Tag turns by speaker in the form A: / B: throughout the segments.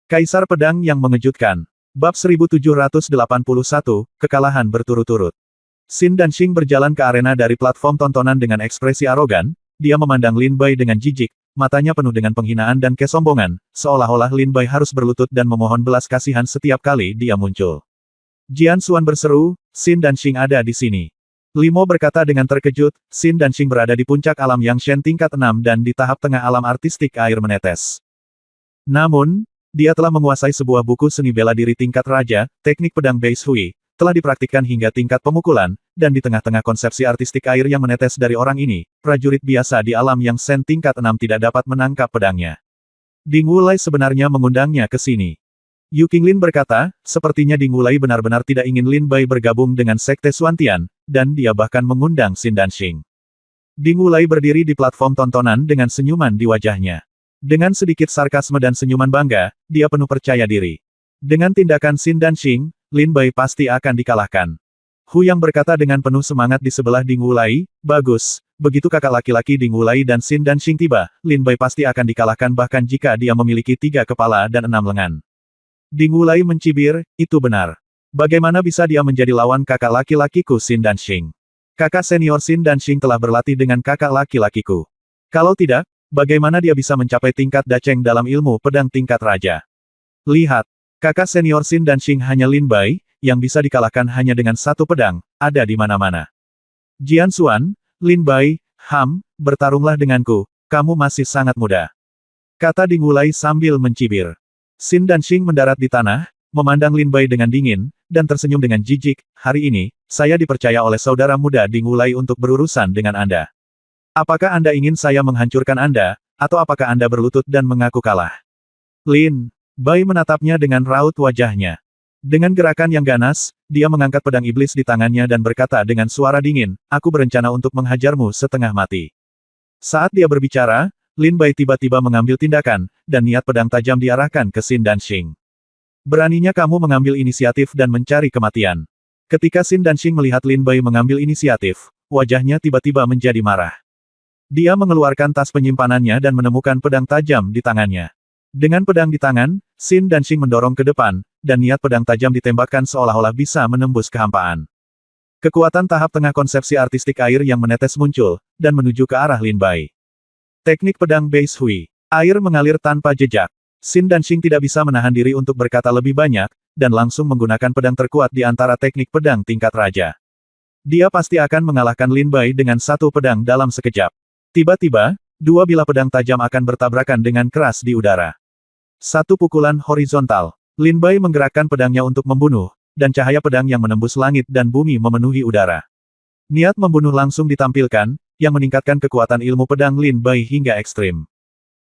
A: Kaisar Pedang yang Mengejutkan. Bab 1781, Kekalahan Berturut-turut. Xin Danxing berjalan ke arena dari platform tontonan dengan ekspresi arogan, dia memandang Lin Bai dengan jijik, matanya penuh dengan penghinaan dan kesombongan, seolah-olah Lin Bai harus berlutut dan memohon belas kasihan setiap kali dia muncul. Jian Xuan berseru, Xin Danxing ada di sini. Limo berkata dengan terkejut, Xin Danxing berada di puncak alam Yangshen tingkat 6 dan di tahap tengah alam artistik air menetes. Namun, dia telah menguasai sebuah buku seni bela diri tingkat raja, teknik pedang Beis Hui, telah dipraktikkan hingga tingkat pemukulan, dan di tengah-tengah konsepsi artistik air yang menetes dari orang ini, prajurit biasa di alam Yangshen tingkat 6 tidak dapat menangkap pedangnya. Ding Wulai sebenarnya mengundangnya ke sini. Yu Qinglin berkata, sepertinya Ding Wulai benar-benar tidak ingin Lin Bai bergabung dengan Sekte Xuantian, dan dia bahkan mengundang Xin Danxing. Ding Wulai berdiri di platform tontonan dengan senyuman di wajahnya. Dengan sedikit sarkasme dan senyuman bangga, dia penuh percaya diri. Dengan tindakan Xin Danxing, Lin Bai pasti akan dikalahkan. Hu Yang berkata dengan penuh semangat di sebelah Ding Wulai, bagus, begitu kakak laki-laki Ding Wulai dan Xin Danxing tiba, Lin Bai pasti akan dikalahkan bahkan jika dia memiliki 3 kepala dan 6 lengan. Ding Wulai mencibir, itu benar. Bagaimana bisa dia menjadi lawan kakak laki-lakiku Xin Danxing? Kakak senior Xin Danxing telah berlatih dengan kakak laki-lakiku. Kalau tidak, bagaimana dia bisa mencapai tingkat daceng dalam ilmu pedang tingkat raja? Lihat, kakak senior Xin Danxing hanya Lin Bai, yang bisa dikalahkan hanya dengan satu pedang, ada di mana-mana. Jian Xuan, Lin Bai, bertarunglah denganku, kamu masih sangat muda. Kata Ding Wulai sambil mencibir. Xin Danxing mendarat di tanah, memandang Lin Bai dengan dingin, dan tersenyum dengan jijik, hari ini, saya dipercaya oleh saudara muda Ding Wulai untuk berurusan dengan Anda. Apakah Anda ingin saya menghancurkan Anda, atau apakah Anda berlutut dan mengaku kalah? Lin Bai menatapnya dengan raut wajahnya. Dengan gerakan yang ganas, dia mengangkat pedang iblis di tangannya dan berkata dengan suara dingin, aku berencana untuk menghajarmu setengah mati. Saat dia berbicara, Lin Bai tiba-tiba mengambil tindakan, dan niat pedang tajam diarahkan ke Xin Danxing. Beraninya kamu mengambil inisiatif dan mencari kematian. Ketika Xin Danxing melihat Lin Bai mengambil inisiatif, wajahnya tiba-tiba menjadi marah. Dia mengeluarkan tas penyimpanannya dan menemukan pedang tajam di tangannya. Dengan pedang di tangan, Xin Danxing mendorong ke depan, dan niat pedang tajam ditembakkan seolah-olah bisa menembus kehampaan. Kekuatan tahap tengah konsepsi artistik air yang menetes muncul, dan menuju ke arah Lin Bai. Teknik pedang Beis Hui. Air mengalir tanpa jejak. Xin Danxing tidak bisa menahan diri untuk berkata lebih banyak, dan langsung menggunakan pedang terkuat di antara teknik pedang tingkat raja. Dia pasti akan mengalahkan Lin Bai dengan satu pedang dalam sekejap. Tiba-tiba, dua bilah pedang tajam akan bertabrakan dengan keras di udara. Satu pukulan horizontal. Lin Bai menggerakkan pedangnya untuk membunuh, dan cahaya pedang yang menembus langit dan bumi memenuhi udara. Niat membunuh langsung ditampilkan, yang meningkatkan kekuatan ilmu pedang Lin Bai hingga ekstrim.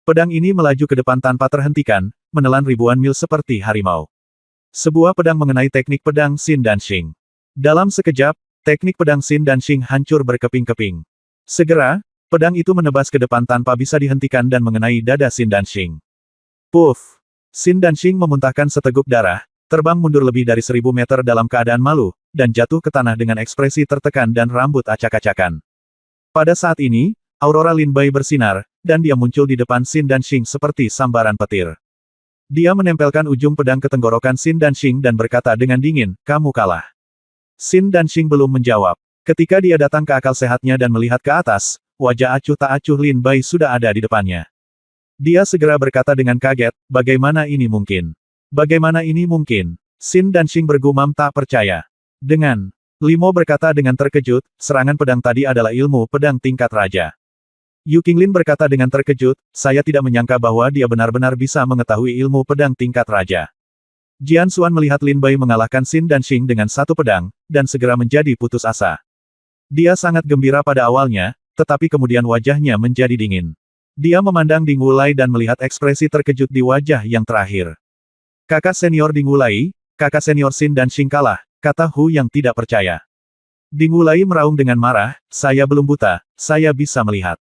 A: Pedang ini melaju ke depan tanpa terhentikan, menelan ribuan mil seperti harimau. Sebuah pedang mengenai teknik pedang Xin Danxing. Dalam sekejap, teknik pedang Xin Danxing hancur berkeping-keping. Segera, pedang itu menebas ke depan tanpa bisa dihentikan dan mengenai dada Xin Danxing. Puff! Xin Danxing memuntahkan seteguk darah, terbang mundur lebih dari 1000 meter dalam keadaan malu, dan jatuh ke tanah dengan ekspresi tertekan dan rambut acak-acakan. Pada saat ini, aurora Lin Bai bersinar, dan dia muncul di depan Xin Danxing seperti sambaran petir. Dia menempelkan ujung pedang ke tenggorokan Xin Danxing dan berkata dengan dingin, kamu kalah. Xin Danxing belum menjawab. Ketika dia datang ke akal sehatnya dan melihat ke atas, wajah acuh tak acuh Lin Bai sudah ada di depannya. Dia segera berkata dengan kaget, bagaimana ini mungkin? Bagaimana ini mungkin? Xin Danxing bergumam tak percaya. Limo berkata dengan terkejut, serangan pedang tadi adalah ilmu pedang tingkat raja. Yu Qinglin berkata dengan terkejut, saya tidak menyangka bahwa dia benar-benar bisa mengetahui ilmu pedang tingkat raja. Jian Xuan melihat Lin Bai mengalahkan Xin Danxing dengan satu pedang, dan segera menjadi putus asa. Dia sangat gembira pada awalnya, tetapi kemudian wajahnya menjadi dingin. Dia memandang Ding Wulai dan melihat ekspresi terkejut di wajah yang terakhir. Kakak senior Ding Wulai, kakak senior Xin Danxing kalah, kata Hu yang tidak percaya. Ding Wulai meraung dengan marah, saya belum buta, saya bisa melihat.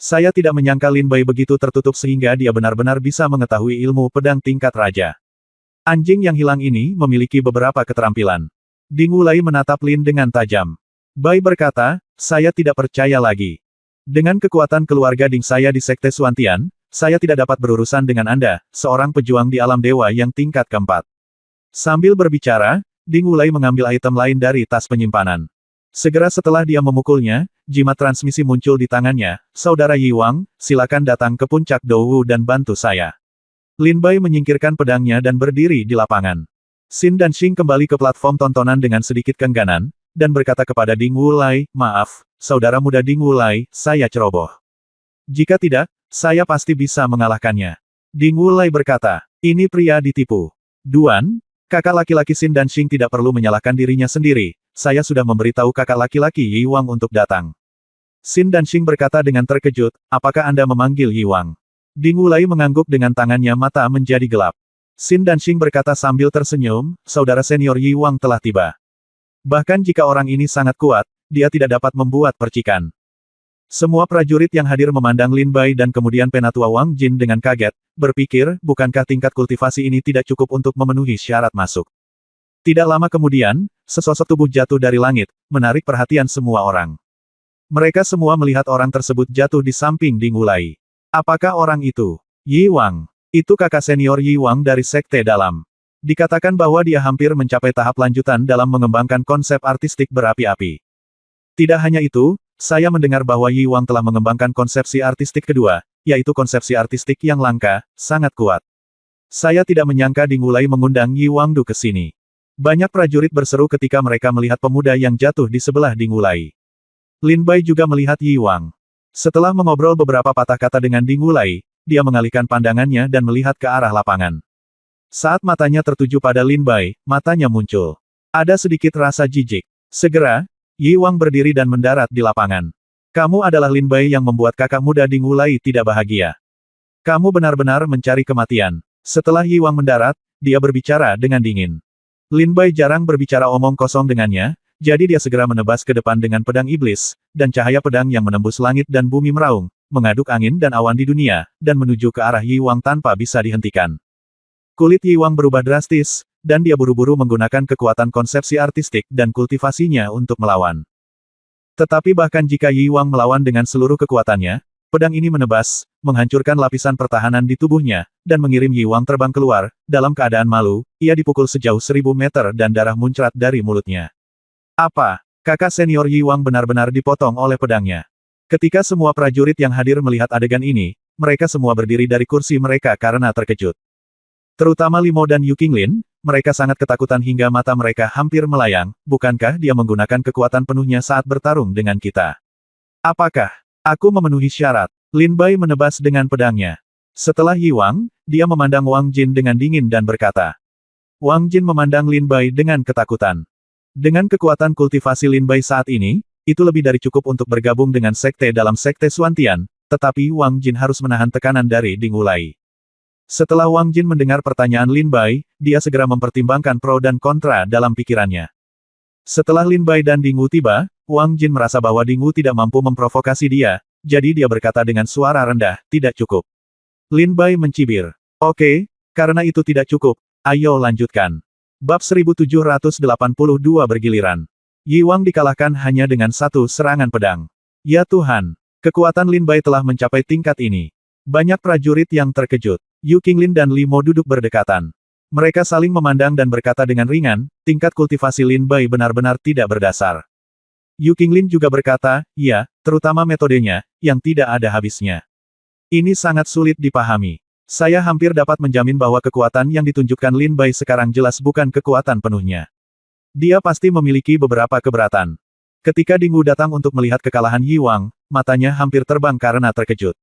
A: Saya tidak menyangka Lin Bai begitu tertutup sehingga dia benar-benar bisa mengetahui ilmu pedang tingkat raja. Anjing yang hilang ini memiliki beberapa keterampilan. Ding Wulai menatap Lin dengan tajam. Bai berkata, saya tidak percaya lagi. Dengan kekuatan keluarga Ding saya di Sekte Xuantian, saya tidak dapat berurusan dengan Anda, seorang pejuang di alam dewa yang tingkat keempat. Sambil berbicara, Ding Wulai mengambil item lain dari tas penyimpanan. Segera setelah dia memukulnya, jimat transmisi muncul di tangannya. Saudara Yi Wang, silakan datang ke puncak Douwu dan bantu saya. Lin Bai menyingkirkan pedangnya dan berdiri di lapangan. Xin dan Xing kembali ke platform tontonan dengan sedikit keengganan, dan berkata kepada Ding Wulai, maaf, saudara muda Ding Wulai, saya ceroboh. Jika tidak, saya pasti bisa mengalahkannya. Ding Wulai berkata, ini pria ditipu. Duan, kakak laki-laki Xin dan Xing tidak perlu menyalahkan dirinya sendiri. Saya sudah memberitahu kakak laki-laki Yi Wang untuk datang. Xin dan Xing berkata dengan terkejut, apakah Anda memanggil Yi Wang? Ding Wulai mengangguk dengan tangannya mata menjadi gelap. Xin dan Xing berkata sambil tersenyum, saudara senior Yi Wang telah tiba. Bahkan jika orang ini sangat kuat, dia tidak dapat membuat percikan. Semua prajurit yang hadir memandang Lin Bai dan kemudian Penatua Wang Jin dengan kaget, berpikir, bukankah tingkat kultivasi ini tidak cukup untuk memenuhi syarat masuk? Tidak lama kemudian, sesosok tubuh jatuh dari langit, menarik perhatian semua orang. Mereka semua melihat orang tersebut jatuh di samping Ding Wulai. Apakah orang itu? Yi Wang. Itu kakak senior Yi Wang dari Sekte Dalam. Dikatakan bahwa dia hampir mencapai tahap lanjutan dalam mengembangkan konsep artistik berapi-api. Tidak hanya itu, saya mendengar bahwa Yi Wang telah mengembangkan konsepsi artistik kedua, yaitu konsepsi artistik yang langka, sangat kuat. Saya tidak menyangka Ding Wulai mengundang Yi Wang Du ke sini. Banyak prajurit berseru ketika mereka melihat pemuda yang jatuh di sebelah Ding Wulai. Lin Bai juga melihat Yi Wang. Setelah mengobrol beberapa patah kata dengan Ding Wulai, dia mengalihkan pandangannya dan melihat ke arah lapangan. Saat matanya tertuju pada Lin Bai, matanya muncul. Ada sedikit rasa jijik. Segera, Yi Wang berdiri dan mendarat di lapangan. Kamu adalah Lin Bai yang membuat kakak muda Ding Wulai tidak bahagia. Kamu benar-benar mencari kematian. Setelah Yi Wang mendarat, dia berbicara dengan dingin. Lin Bai jarang berbicara omong kosong dengannya, jadi dia segera menebas ke depan dengan pedang iblis, dan cahaya pedang yang menembus langit dan bumi meraung, mengaduk angin dan awan di dunia, dan menuju ke arah Yi Wang tanpa bisa dihentikan. Kulit Yi Wang berubah drastis, dan dia buru-buru menggunakan kekuatan konsepsi artistik dan kultivasinya untuk melawan. Tetapi bahkan jika Yi Wang melawan dengan seluruh kekuatannya, pedang ini menebas, menghancurkan lapisan pertahanan di tubuhnya, dan mengirim Yi Wang terbang keluar. Dalam keadaan malu, ia dipukul sejauh 1000 meter dan darah muncrat dari mulutnya. Apa? Kakak senior Yi Wang benar-benar dipotong oleh pedangnya. Ketika semua prajurit yang hadir melihat adegan ini, mereka semua berdiri dari kursi mereka karena terkejut. Terutama Limo dan Yu Qinglin, mereka sangat ketakutan hingga mata mereka hampir melayang. Bukankah dia menggunakan kekuatan penuhnya saat bertarung dengan kita? Apakah aku memenuhi syarat? Lin Bai menebas dengan pedangnya. Setelah Yi Wang, dia memandang Wang Jin dengan dingin dan berkata. Wang Jin memandang Lin Bai dengan ketakutan. Dengan kekuatan kultivasi Lin Bai saat ini, itu lebih dari cukup untuk bergabung dengan sekte dalam sekte Xuantian, tetapi Wang Jin harus menahan tekanan dari Ding Wulai. Setelah Wang Jin mendengar pertanyaan Lin Bai, dia segera mempertimbangkan pro dan kontra dalam pikirannya. Setelah Lin Bai dan Ding Wu tiba, Wang Jin merasa bahwa Ding Wu tidak mampu memprovokasi dia, jadi dia berkata dengan suara rendah, tidak cukup. Lin Bai mencibir. Oke, karena itu tidak cukup, ayo lanjutkan. Bab 1782 bergiliran. Yi Wang dikalahkan hanya dengan satu serangan pedang. Ya Tuhan, kekuatan Lin Bai telah mencapai tingkat ini. Banyak prajurit yang terkejut. Yu Qinglin dan Limo duduk berdekatan. Mereka saling memandang dan berkata dengan ringan, tingkat kultivasi Lin Bai benar-benar tidak berdasar. Yu Qinglin juga berkata, ya, terutama metodenya, yang tidak ada habisnya. Ini sangat sulit dipahami. Saya hampir dapat menjamin bahwa kekuatan yang ditunjukkan Lin Bai sekarang jelas bukan kekuatan penuhnya. Dia pasti memiliki beberapa keberatan. Ketika Ding Wu datang untuk melihat kekalahan Yi Wang, matanya hampir terbang karena terkejut.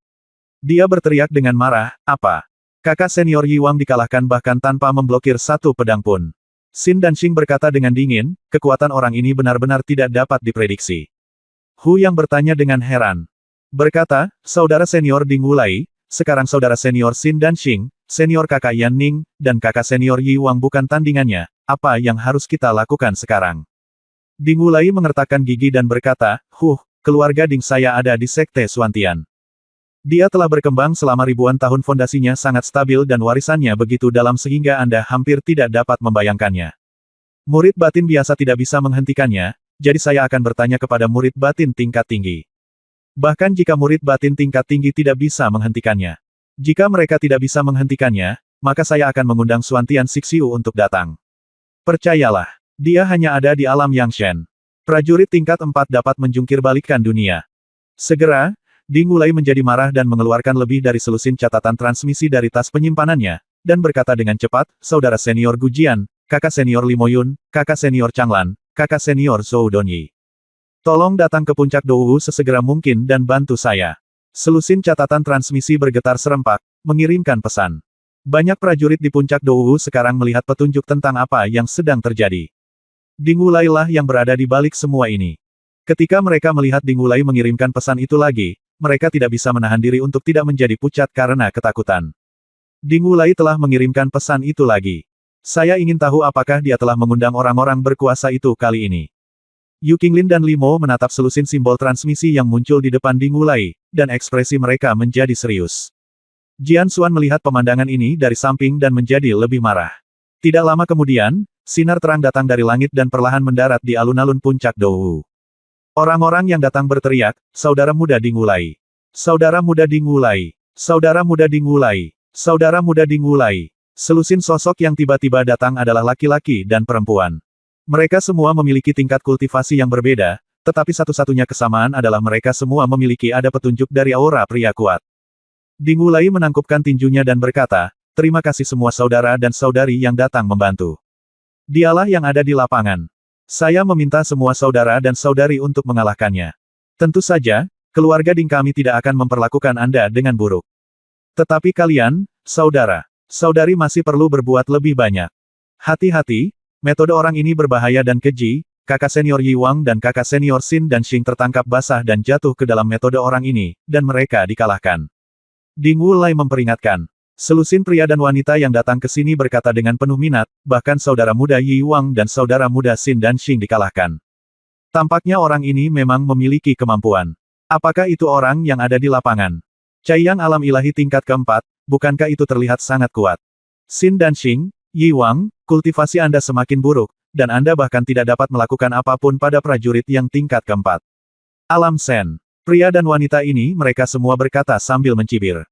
A: Dia berteriak dengan marah, apa? Kakak senior Yi Wang dikalahkan bahkan tanpa memblokir satu pedang pun. Xin dan Xing berkata dengan dingin, kekuatan orang ini benar-benar tidak dapat diprediksi. Hu yang bertanya dengan heran. Berkata, saudara senior Ding Wulai, sekarang saudara senior Xin dan Xing, senior kakak Yan Ning, dan kakak senior Yi Wang bukan tandingannya, apa yang harus kita lakukan sekarang? Ding Wulai mengertakkan gigi dan berkata, keluarga Ding saya ada di Sekte Xuantian. Dia telah berkembang selama ribuan tahun, fondasinya sangat stabil dan warisannya begitu dalam sehingga Anda hampir tidak dapat membayangkannya. Murid batin biasa tidak bisa menghentikannya, jadi saya akan bertanya kepada murid batin tingkat tinggi. Bahkan jika murid batin tingkat tinggi tidak bisa menghentikannya. Jika mereka tidak bisa menghentikannya, maka saya akan mengundang Xuantian Sixiu untuk datang. Percayalah, dia hanya ada di alam Yangshen. Prajurit tingkat 4 dapat menjungkir balikkan dunia. Segera, Ding Wulai menjadi marah dan mengeluarkan lebih dari selusin catatan transmisi dari tas penyimpanannya, dan berkata dengan cepat, Saudara senior Gujian, kakak senior Li Moyun, kakak senior Changlan, kakak senior Zhou Donyi. Tolong datang ke puncak Douwu sesegera mungkin dan bantu saya. Selusin catatan transmisi bergetar serempak, mengirimkan pesan. Banyak prajurit di puncak Douwu sekarang melihat petunjuk tentang apa yang sedang terjadi. Ding Wulai lah yang berada di balik semua ini. Ketika mereka melihat Ding Wulai mengirimkan pesan itu lagi, mereka tidak bisa menahan diri untuk tidak menjadi pucat karena ketakutan. Ding Wulai telah mengirimkan pesan itu lagi. Saya ingin tahu apakah dia telah mengundang orang-orang berkuasa itu kali ini. Yu Qinglin dan Li Mo menatap selusin simbol transmisi yang muncul di depan Ding Wulai, dan ekspresi mereka menjadi serius. Jian Xuan melihat pemandangan ini dari samping dan menjadi lebih marah. Tidak lama kemudian, sinar terang datang dari langit dan perlahan mendarat di alun-alun puncak Douwu. Orang-orang yang datang berteriak, Saudara muda Ding Wulai. Saudara muda Ding Wulai. Saudara muda Ding Wulai. Saudara muda Ding Wulai. Selusin sosok yang tiba-tiba datang adalah laki-laki dan perempuan. Mereka semua memiliki tingkat kultivasi yang berbeda, tetapi satu-satunya kesamaan adalah mereka semua memiliki ada petunjuk dari aura pria kuat. Ding Wulai menangkupkan tinjunya dan berkata, terima kasih semua saudara dan saudari yang datang membantu. Dialah yang ada di lapangan. Saya meminta semua saudara dan saudari untuk mengalahkannya. Tentu saja, keluarga Ding kami tidak akan memperlakukan Anda dengan buruk. Tetapi kalian, saudara, saudari masih perlu berbuat lebih banyak. Hati-hati, metode orang ini berbahaya dan keji, kakak senior Yi Wang dan kakak senior Xin dan Xing tertangkap basah dan jatuh ke dalam metode orang ini, dan mereka dikalahkan. Ding Wulai memperingatkan. Selusin pria dan wanita yang datang ke sini berkata dengan penuh minat, bahkan saudara muda Yi Wang dan saudara muda Xin dan Xing dikalahkan. Tampaknya orang ini memang memiliki kemampuan. Apakah itu orang yang ada di lapangan? Caiyang alam ilahi tingkat keempat, bukankah itu terlihat sangat kuat? Xin dan Xing, Yi Wang, kultivasi Anda semakin buruk, dan Anda bahkan tidak dapat melakukan apapun pada prajurit yang tingkat keempat. Alam Sen. Pria dan wanita ini mereka semua berkata sambil mencibir.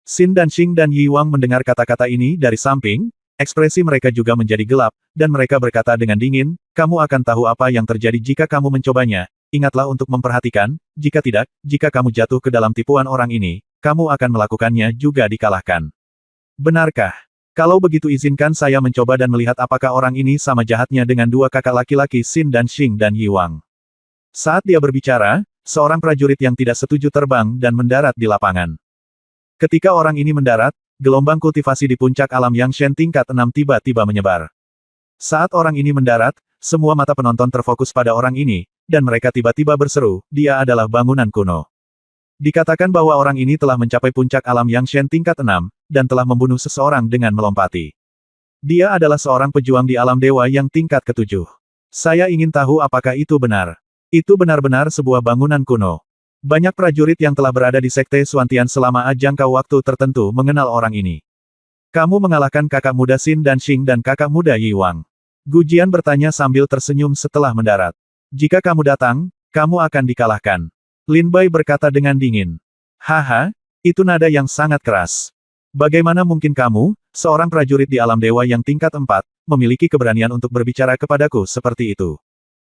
A: Xin dan Xing dan Yi Wang mendengar kata-kata ini dari samping, ekspresi mereka juga menjadi gelap, dan mereka berkata dengan dingin, kamu akan tahu apa yang terjadi jika kamu mencobanya, ingatlah untuk memperhatikan, jika tidak, jika kamu jatuh ke dalam tipuan orang ini, kamu akan melakukannya juga dikalahkan. Benarkah? Kalau begitu izinkan saya mencoba dan melihat apakah orang ini sama jahatnya dengan dua kakak laki-laki Xin dan Xing dan Yi Wang. Saat dia berbicara, seorang prajurit yang tidak setuju terbang dan mendarat di lapangan. Ketika orang ini mendarat, gelombang kultivasi di puncak alam Yangshen tingkat 6 tiba-tiba menyebar. Saat orang ini mendarat, semua mata penonton terfokus pada orang ini, dan mereka tiba-tiba berseru, dia adalah bangunan kuno. Dikatakan bahwa orang ini telah mencapai puncak alam Yangshen tingkat 6, dan telah membunuh seseorang dengan melompati. Dia adalah seorang pejuang di alam dewa yang tingkat ke-7. Saya ingin tahu apakah itu benar. Itu benar-benar sebuah bangunan kuno. Banyak prajurit yang telah berada di Sekte Xuantian selama jangka waktu tertentu mengenal orang ini. Kamu mengalahkan kakak muda Xin dan Xing dan kakak muda Yi Wang. Gujian bertanya sambil tersenyum setelah mendarat. Jika kamu datang, kamu akan dikalahkan. Lin Bai berkata dengan dingin. Haha, itu nada yang sangat keras. Bagaimana mungkin kamu, seorang prajurit di alam dewa yang tingkat 4, memiliki keberanian untuk berbicara kepadaku seperti itu?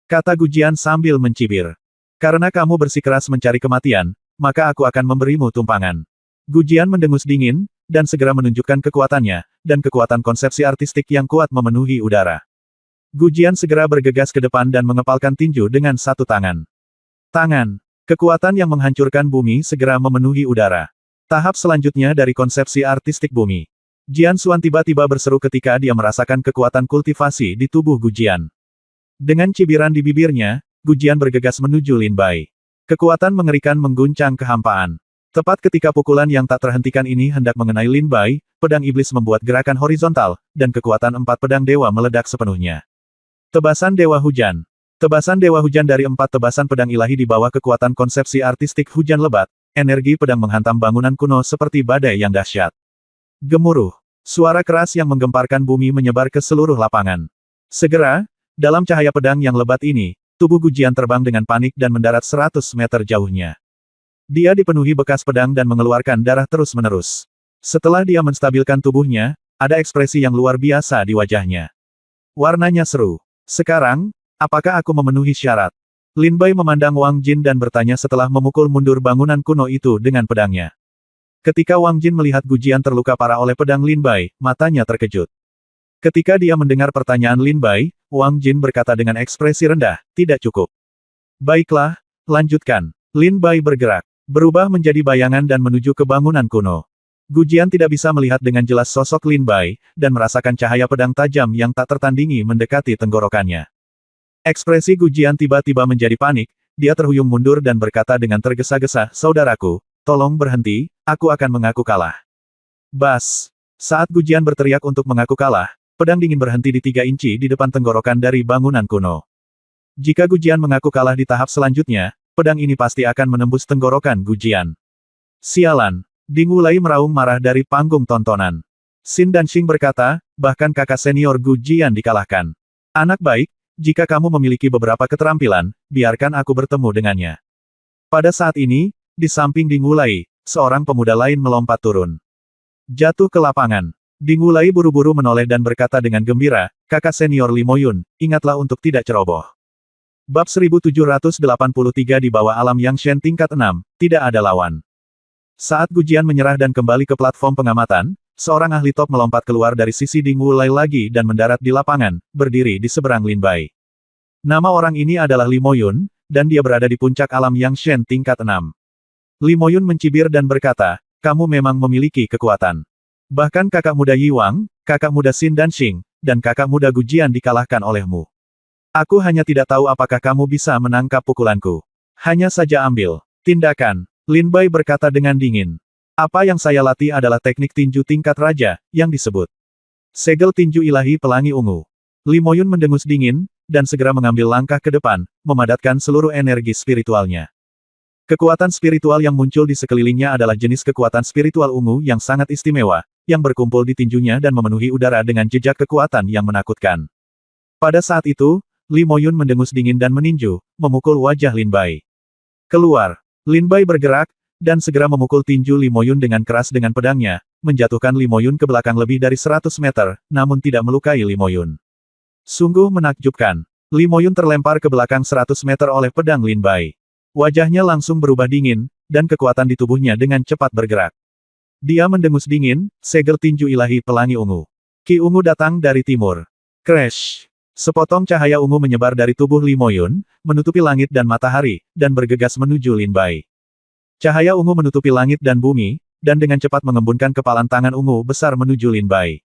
A: Kata Gujian sambil mencibir. Karena kamu bersikeras mencari kematian, maka aku akan memberimu tumpangan. Gujian mendengus dingin, dan segera menunjukkan kekuatannya, dan kekuatan konsepsi artistik yang kuat memenuhi udara. Gujian segera bergegas ke depan dan mengepalkan tinju dengan satu tangan. Tangan. Kekuatan yang menghancurkan bumi segera memenuhi udara. Tahap selanjutnya dari konsepsi artistik bumi. Jian Xuan tiba-tiba berseru ketika dia merasakan kekuatan kultivasi di tubuh Gujian. Dengan cibiran di bibirnya, Gujian bergegas menuju Lin Bai. Kekuatan mengerikan mengguncang kehampaan. Tepat ketika pukulan yang tak terhentikan ini hendak mengenai Lin Bai, pedang iblis membuat gerakan horizontal, dan kekuatan 4 pedang dewa meledak sepenuhnya. Tebasan Dewa Hujan. Tebasan Dewa Hujan dari 4 tebasan pedang ilahi di bawah kekuatan konsepsi artistik hujan lebat, energi pedang menghantam bangunan kuno seperti badai yang dahsyat. Gemuruh. Suara keras yang menggemparkan bumi menyebar ke seluruh lapangan. Segera, dalam cahaya pedang yang lebat ini, tubuh Gujian terbang dengan panik dan mendarat 100 meter jauhnya. Dia dipenuhi bekas pedang dan mengeluarkan darah terus-menerus. Setelah dia menstabilkan tubuhnya, ada ekspresi yang luar biasa di wajahnya. Warnanya seru. Sekarang, apakah aku memenuhi syarat? Lin Bai memandang Wang Jin dan bertanya setelah memukul mundur bangunan kuno itu dengan pedangnya. Ketika Wang Jin melihat Gujian terluka parah oleh pedang Lin Bai, matanya terkejut. Ketika dia mendengar pertanyaan Lin Bai, Wang Jin berkata dengan ekspresi rendah, tidak cukup. Baiklah, lanjutkan. Lin Bai bergerak, berubah menjadi bayangan dan menuju ke bangunan kuno. Gujian tidak bisa melihat dengan jelas sosok Lin Bai, dan merasakan cahaya pedang tajam yang tak tertandingi mendekati tenggorokannya. Ekspresi Gujian tiba-tiba menjadi panik, dia terhuyung mundur dan berkata dengan tergesa-gesa, saudaraku, tolong berhenti, aku akan mengaku kalah. Bas! Saat Gujian berteriak untuk mengaku kalah, pedang dingin berhenti di 3 inci di depan tenggorokan dari bangunan kuno. Jika Gujian mengaku kalah di tahap selanjutnya, pedang ini pasti akan menembus tenggorokan Gujian. Sialan! Ding Wulai meraung marah dari panggung tontonan. Xin dan Xing berkata, bahkan kakak senior Gujian dikalahkan. Anak baik, jika kamu memiliki beberapa keterampilan, biarkan aku bertemu dengannya. Pada saat ini, di samping Ding Wulai, seorang pemuda lain melompat turun. Jatuh ke lapangan. Ding Wulai buru-buru menoleh dan berkata dengan gembira, kakak senior Li Moyun, ingatlah untuk tidak ceroboh. Bab 1783 di bawah alam Yang Shen tingkat 6, tidak ada lawan. Saat Gujian menyerah dan kembali ke platform pengamatan, seorang ahli top melompat keluar dari sisi Ding Wulai lagi dan mendarat di lapangan, berdiri di seberang Lin Bai. Nama orang ini adalah Li Moyun, dan dia berada di puncak alam Yang Shen tingkat 6. Li Moyun mencibir dan berkata, kamu memang memiliki kekuatan. Bahkan kakak muda Yi Wang, kakak muda Xin dan Xing, dan kakak muda Gujian dikalahkan olehmu. Aku hanya tidak tahu apakah kamu bisa menangkap pukulanku. Hanya saja ambil tindakan. Lin Bai berkata dengan dingin. Apa yang saya latih adalah teknik tinju tingkat raja, yang disebut segel tinju ilahi pelangi ungu. Li Moyun mendengus dingin, dan segera mengambil langkah ke depan, memadatkan seluruh energi spiritualnya. Kekuatan spiritual yang muncul di sekelilingnya adalah jenis kekuatan spiritual ungu yang sangat istimewa, yang berkumpul di tinjunya dan memenuhi udara dengan jejak kekuatan yang menakutkan. Pada saat itu, Li Moyun mendengus dingin dan meninju, memukul wajah Lin Bai. Keluar! Lin Bai bergerak, dan segera memukul tinju Li Moyun dengan keras dengan pedangnya, menjatuhkan Li Moyun ke belakang lebih dari 100 meter, namun tidak melukai Li Moyun. Sungguh menakjubkan. Li Moyun terlempar ke belakang 100 meter oleh pedang Lin Bai. Wajahnya langsung berubah dingin, dan kekuatan di tubuhnya dengan cepat bergerak. Dia mendengus dingin, segel tinju ilahi pelangi ungu. Ki ungu datang dari timur. Crash! Sepotong cahaya ungu menyebar dari tubuh Li Moyun, menutupi langit dan matahari, dan bergegas menuju Lin Bai. Cahaya ungu menutupi langit dan bumi, dan dengan cepat mengembunkan kepalan tangan ungu besar menuju Lin Bai.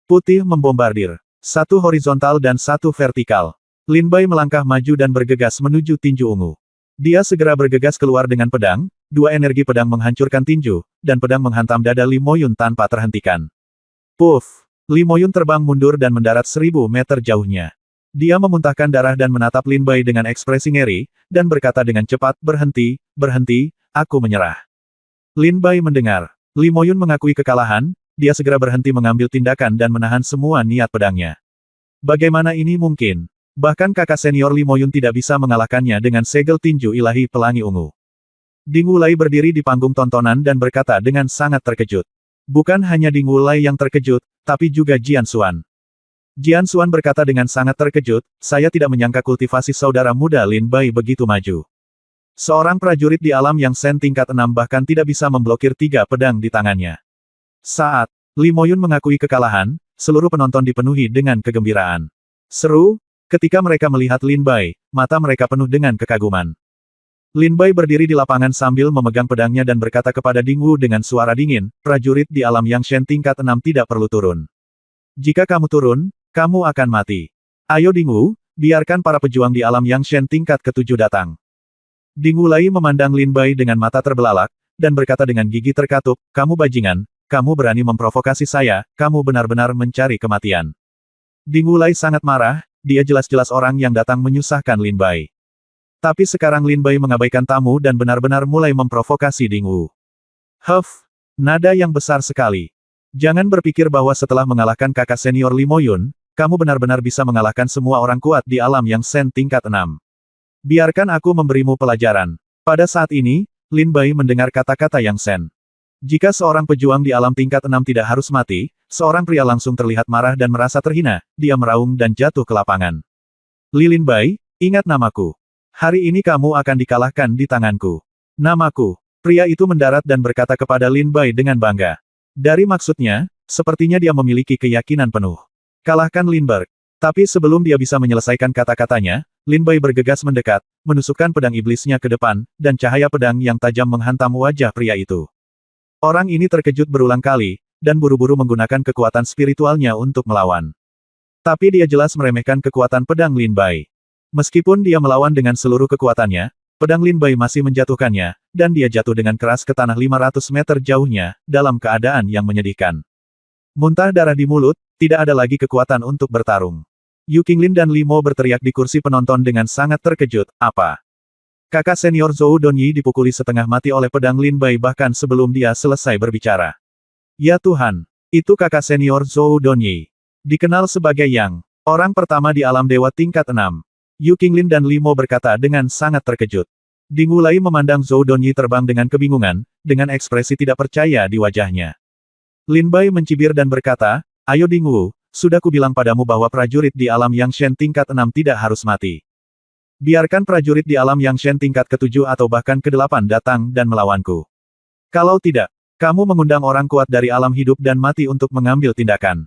A: Putih membombardir. Satu horizontal dan satu vertikal. Lin Bai melangkah maju dan bergegas menuju tinju ungu. Dia segera bergegas keluar dengan pedang, dua energi pedang menghancurkan tinju, dan pedang menghantam dada Li Moyun tanpa terhentikan. Puff! Li Moyun terbang mundur dan mendarat 1000 meter jauhnya. Dia memuntahkan darah dan menatap Lin Bai dengan ekspresi ngeri, dan berkata dengan cepat, berhenti, berhenti, aku menyerah. Lin Bai mendengar. Li Moyun mengakui kekalahan, dia segera berhenti mengambil tindakan dan menahan semua niat pedangnya. Bagaimana ini mungkin? Bahkan kakak senior Li Moyun tidak bisa mengalahkannya dengan segel tinju ilahi pelangi ungu. Ding Wulai berdiri di panggung tontonan dan berkata dengan sangat terkejut. Bukan hanya Ding Wulai yang terkejut, tapi juga Jian Xuan. Jian Xuan berkata dengan sangat terkejut, saya tidak menyangka kultivasi saudara muda Lin Bai begitu maju. Seorang prajurit di alam Yang Shen tingkat 6 bahkan tidak bisa memblokir 3 pedang di tangannya. Saat Li Moyun mengakui kekalahan, seluruh penonton dipenuhi dengan kegembiraan. Seru, ketika mereka melihat Lin Bai, mata mereka penuh dengan kekaguman. Lin Bai berdiri di lapangan sambil memegang pedangnya dan berkata kepada Ding Wu dengan suara dingin, prajurit di alam Yang Shen tingkat 6 tidak perlu turun. Jika kamu turun, kamu akan mati. Ayo Ding Wu, biarkan para pejuang di alam Yang Shen tingkat ke-7 datang. Ding Wulai memandang Lin Bai dengan mata terbelalak, dan berkata dengan gigi terkatup, kamu bajingan, kamu berani memprovokasi saya, kamu benar-benar mencari kematian. Ding Wulai sangat marah, dia jelas-jelas orang yang datang menyusahkan Lin Bai. Tapi sekarang Lin Bai mengabaikan tamu dan benar-benar mulai memprovokasi Ding Wu. Huff, nada yang besar sekali. Jangan berpikir bahwa setelah mengalahkan kakak senior Li Moyun, kamu benar-benar bisa mengalahkan semua orang kuat di alam Yang Shen tingkat 6. Biarkan aku memberimu pelajaran. Pada saat ini, Lin Bai mendengar kata-kata Yang Shen. Jika seorang pejuang di alam tingkat 6 tidak harus mati, seorang pria langsung terlihat marah dan merasa terhina, dia meraung dan jatuh ke lapangan. Li Linbai, ingat namaku. Hari ini kamu akan dikalahkan di tanganku. Namaku. Pria itu mendarat dan berkata kepada Linbai dengan bangga. Dari maksudnya, sepertinya dia memiliki keyakinan penuh. Kalahkan Lindbergh. Tapi sebelum dia bisa menyelesaikan kata-katanya, Linbai bergegas mendekat, menusukkan pedang iblisnya ke depan, dan cahaya pedang yang tajam menghantam wajah pria itu. Orang ini terkejut berulang kali, dan buru-buru menggunakan kekuatan spiritualnya untuk melawan. Tapi dia jelas meremehkan kekuatan pedang Linbai. Meskipun dia melawan dengan seluruh kekuatannya, pedang Linbai masih menjatuhkannya, dan dia jatuh dengan keras ke tanah 500 meter jauhnya, dalam keadaan yang menyedihkan. Muntah darah di mulut, tidak ada lagi kekuatan untuk bertarung. Yu Qinglin dan Li Mo berteriak di kursi penonton dengan sangat terkejut, apa? Kakak senior Zhou Donyi dipukuli setengah mati oleh pedang Linbai bahkan sebelum dia selesai berbicara. Ya Tuhan, itu kakak senior Zhou Donyi. Dikenal sebagai Yang, orang pertama di alam dewa tingkat 6. Yu Qinglin dan Li Mo berkata dengan sangat terkejut. Ding Wulai memandang Zhou Donyi terbang dengan kebingungan, dengan ekspresi tidak percaya di wajahnya. Linbai mencibir dan berkata, ayo Ding Wu, sudah kubilang padamu bahwa prajurit di alam Yang Shen tingkat 6 tidak harus mati. Biarkan prajurit di alam Yang Shen tingkat ke-7 atau bahkan ke-8 datang dan melawanku. Kalau tidak, kamu mengundang orang kuat dari alam hidup dan mati untuk mengambil tindakan.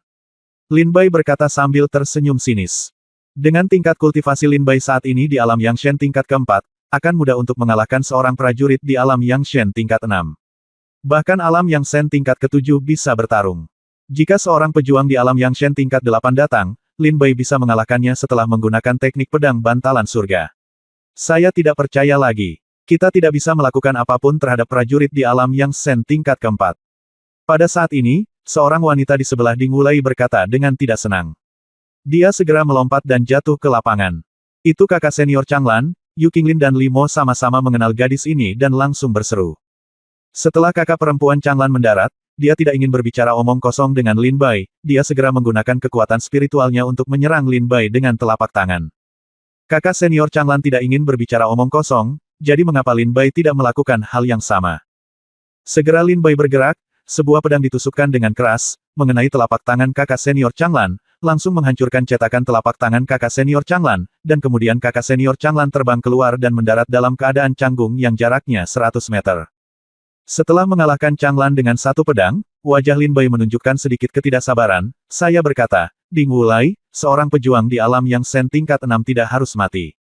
A: Linbai berkata sambil tersenyum sinis. Dengan tingkat kultivasi Linbai saat ini di alam Yang Shen tingkat ke-4, akan mudah untuk mengalahkan seorang prajurit di alam Yang Shen tingkat 6. Bahkan alam Yang Shen tingkat ke-7 bisa bertarung. Jika seorang pejuang di alam Yang Shen tingkat 8 datang, Linbai bisa mengalahkannya setelah menggunakan teknik pedang bantalan surga. Saya tidak percaya lagi. Kita tidak bisa melakukan apapun terhadap prajurit di alam Yang Shen tingkat ke-4. Pada saat ini, seorang wanita di sebelah Ding Wulai berkata dengan tidak senang. Dia segera melompat dan jatuh ke lapangan. Itu kakak senior Changlan, Yu Qinglin dan Li Mo sama-sama mengenal gadis ini dan langsung berseru. Setelah kakak perempuan Changlan mendarat, dia tidak ingin berbicara omong kosong dengan Linbai, dia segera menggunakan kekuatan spiritualnya untuk menyerang Linbai dengan telapak tangan. Kakak senior Changlan tidak ingin berbicara omong kosong, jadi mengapa Linbai tidak melakukan hal yang sama? Segera Linbai bergerak, sebuah pedang ditusukkan dengan keras, mengenai telapak tangan kakak senior Changlan, langsung menghancurkan cetakan telapak tangan kakak senior Changlan, dan kemudian kakak senior Changlan terbang keluar dan mendarat dalam keadaan canggung yang jaraknya 100 meter. Setelah mengalahkan Changlan dengan satu pedang, wajah Linbai menunjukkan sedikit ketidaksabaran, saya berkata, Ding Wulai, seorang pejuang di alam Yang Shen tingkat 6 tidak harus mati.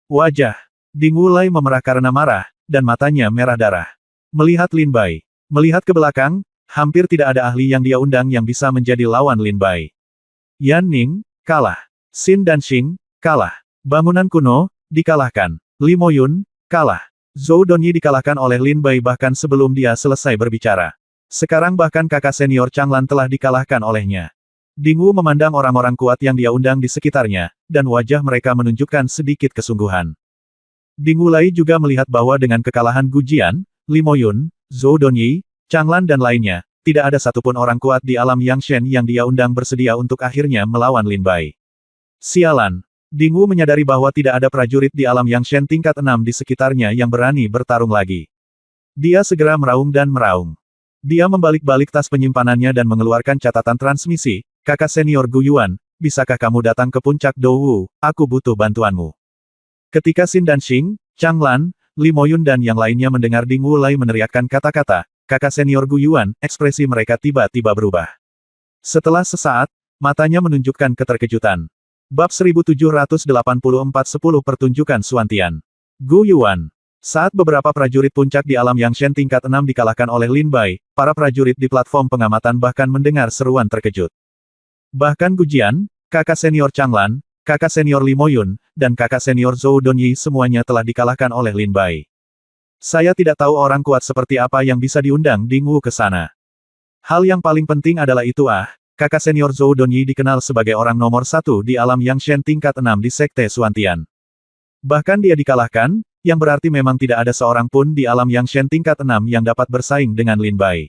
A: Wajah Ding Wulai memerah karena marah, dan matanya merah darah. Melihat Linbai, melihat ke belakang, hampir tidak ada ahli yang dia undang yang bisa menjadi lawan Linbai. Yan Ning, kalah. Xin dan Xing, kalah. Bangunan kuno, dikalahkan. Li Moyun, kalah. Zhou Donyi dikalahkan oleh Linbai bahkan sebelum dia selesai berbicara. Sekarang bahkan kakak senior Changlan telah dikalahkan olehnya. Ding Wu memandang orang-orang kuat yang dia undang di sekitarnya, dan wajah mereka menunjukkan sedikit kesungguhan. Ding Wulai juga melihat bahwa dengan kekalahan Gu Jian, Li Moyun, Zhou Donyi, Changlan dan lainnya, tidak ada satupun orang kuat di alam Yang Shen yang dia undang bersedia untuk akhirnya melawan Linbai. Sialan. Ding Wu menyadari bahwa tidak ada prajurit di alam Yang Shen tingkat 6 di sekitarnya yang berani bertarung lagi. Dia segera meraung dan meraung. Dia membalik-balik tas penyimpanannya dan mengeluarkan catatan transmisi, kakak senior Gu Yuan, bisakah kamu datang ke puncak Dou? Aku butuh bantuanmu. Ketika Xin dan Xing, Changlan, Li Moyun dan yang lainnya mendengar Ding Wulai meneriakkan kata-kata, kakak senior Gu Yuan, ekspresi mereka tiba-tiba berubah. Setelah sesaat, matanya menunjukkan keterkejutan. Bab 1784-10 Pertunjukan Suantian. Gu Yuan. Saat beberapa prajurit puncak di alam Yang Shen tingkat 6 dikalahkan oleh Linbai, para prajurit di platform pengamatan bahkan mendengar seruan terkejut. Bahkan Gu Jian, kakak senior Changlan, kakak senior Li Moyun, dan kakak senior Zhou Donyi semuanya telah dikalahkan oleh Linbai. Saya tidak tahu orang kuat seperti apa yang bisa diundang Ding Wu ke sana. Hal yang paling penting adalah itu kakak senior Zhou Donyi dikenal sebagai orang nomor 1 di alam Yang Shen tingkat 6 di Sekte Suantian. Bahkan dia dikalahkan, yang berarti memang tidak ada seorang pun di alam Yang Shen tingkat 6 yang dapat bersaing dengan Linbai.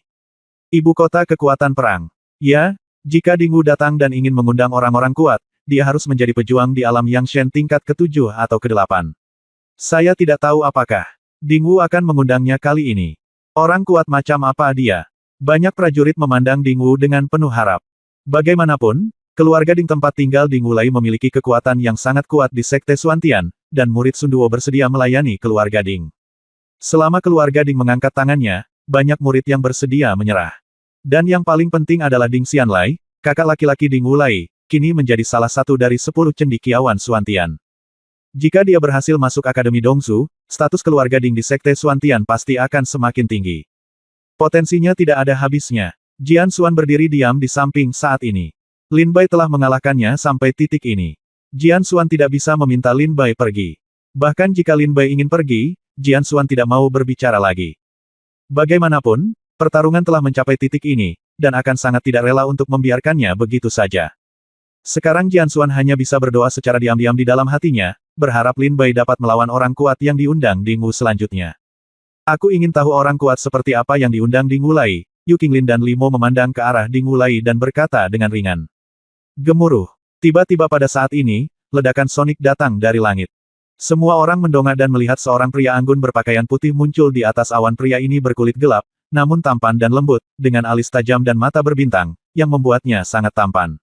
A: Ibu kota kekuatan perang. Ya, jika Ding Wu datang dan ingin mengundang orang-orang kuat, dia harus menjadi pejuang di alam Yang Shen tingkat ke-7 atau ke-8. Saya tidak tahu apakah Ding Wu akan mengundangnya kali ini. Orang kuat macam apa dia? Banyak prajurit memandang Ding Wu dengan penuh harap. Bagaimanapun, keluarga Ding tempat tinggal Ding Wulai memiliki kekuatan yang sangat kuat di Sekte Xuantian, dan murid Sunduo bersedia melayani keluarga Ding. Selama keluarga Ding mengangkat tangannya, banyak murid yang bersedia menyerah. Dan yang paling penting adalah Ding Xianlai, kakak laki-laki Ding Wulai, kini menjadi salah satu dari 10 cendekiawan Xuantian. Jika dia berhasil masuk Akademi Dongsu, status keluarga Ding di Sekte Xuantian pasti akan semakin tinggi. Potensinya tidak ada habisnya. Jian Xuan berdiri diam di samping saat ini. Lin Bai telah mengalahkannya sampai titik ini. Jian Xuan tidak bisa meminta Lin Bai pergi. Bahkan jika Lin Bai ingin pergi, Jian Xuan tidak mau berbicara lagi. Bagaimanapun, pertarungan telah mencapai titik ini, dan akan sangat tidak rela untuk membiarkannya begitu saja. Sekarang Jian Xuan hanya bisa berdoa secara diam-diam di dalam hatinya, berharap Lin Bai dapat melawan orang kuat yang diundang Ding Wu selanjutnya. Aku ingin tahu orang kuat seperti apa yang diundang Ding Wulai. Yu Qinglin dan Li Mo memandang ke arah Ding Wulai dan berkata dengan ringan. Gemuruh. Tiba-tiba pada saat ini, ledakan sonik datang dari langit. Semua orang mendongak dan melihat seorang pria anggun berpakaian putih muncul di atas awan. Pria ini berkulit gelap, namun tampan dan lembut, dengan alis tajam dan mata berbintang, yang membuatnya sangat tampan.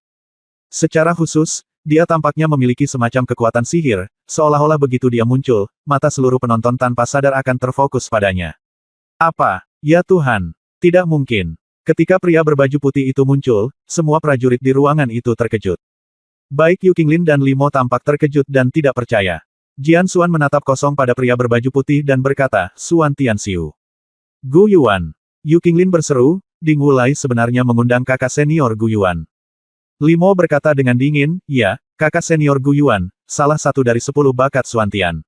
A: Secara khusus, dia tampaknya memiliki semacam kekuatan sihir, seolah-olah begitu dia muncul, mata seluruh penonton tanpa sadar akan terfokus padanya. Apa? Ya Tuhan! Tidak mungkin. Ketika pria berbaju putih itu muncul, semua prajurit di ruangan itu terkejut. Baik Yu Qinglin dan Li Mo tampak terkejut dan tidak percaya. Jian Xuan menatap kosong pada pria berbaju putih dan berkata, Xuan Tianxiu. Gu Yuan. Yu Qinglin berseru, Ding Wulai sebenarnya mengundang kakak senior Gu Yuan. Li Mo berkata dengan dingin, ya, kakak senior Gu Yuan, salah satu dari 10 bakat Xuantian.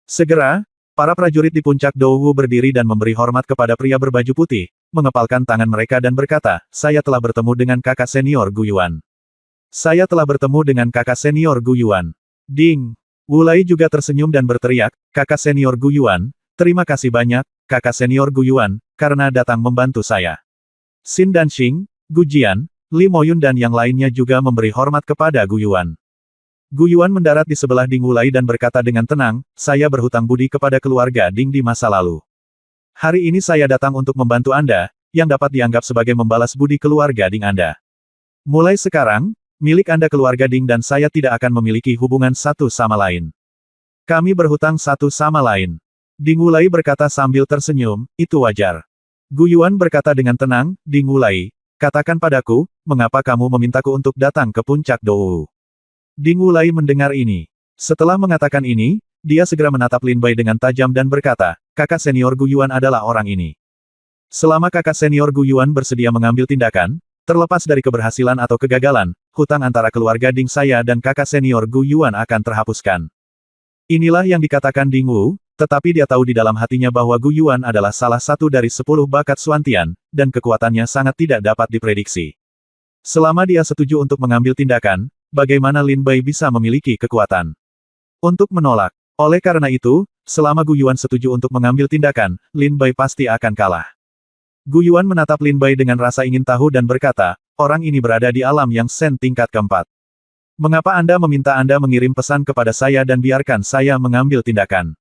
A: Segera, para prajurit di puncak Douwu berdiri dan memberi hormat kepada pria berbaju putih, mengepalkan tangan mereka dan berkata, saya telah bertemu dengan kakak senior Gu Yuan. Saya telah bertemu dengan kakak senior Gu Yuan. Ding! Wulai juga tersenyum dan berteriak, kakak senior Gu Yuan, terima kasih banyak, kakak senior Gu Yuan, karena datang membantu saya. Xin Danxing, Gu Jian, Li Moyun dan yang lainnya juga memberi hormat kepada Gu Yuan. Gu Yuan mendarat di sebelah Ding Wulai dan berkata dengan tenang, saya berhutang budi kepada keluarga Ding di masa lalu. Hari ini saya datang untuk membantu Anda, yang dapat dianggap sebagai membalas budi keluarga Ding Anda. Mulai sekarang, milik Anda keluarga Ding dan saya tidak akan memiliki hubungan satu sama lain. Kami berhutang satu sama lain. Ding Wulai berkata sambil tersenyum, itu wajar. Gu Yuan berkata dengan tenang, Ding Wulai, katakan padaku, mengapa kamu memintaku untuk datang ke puncak Douwu? Ding Wulai mendengar ini. Setelah mengatakan ini, dia segera menatap Lin Bai dengan tajam dan berkata, kakak senior Gu Yuan adalah orang ini. Selama kakak senior Gu Yuan bersedia mengambil tindakan, terlepas dari keberhasilan atau kegagalan, hutang antara keluarga Ding saya dan kakak senior Gu Yuan akan terhapuskan. Inilah yang dikatakan Ding Wu, tetapi dia tahu di dalam hatinya bahwa Gu Yuan adalah salah satu dari 10 bakat Xuantian, dan kekuatannya sangat tidak dapat diprediksi. Selama dia setuju untuk mengambil tindakan, bagaimana Lin Bai bisa memiliki kekuatan untuk menolak? Oleh karena itu, selama Gu Yuan setuju untuk mengambil tindakan, Lin Bai pasti akan kalah. Gu Yuan menatap Lin Bai dengan rasa ingin tahu dan berkata, orang ini berada di alam yang Sen tingkat keempat. Mengapa Anda meminta Anda mengirim pesan kepada saya dan biarkan saya mengambil tindakan?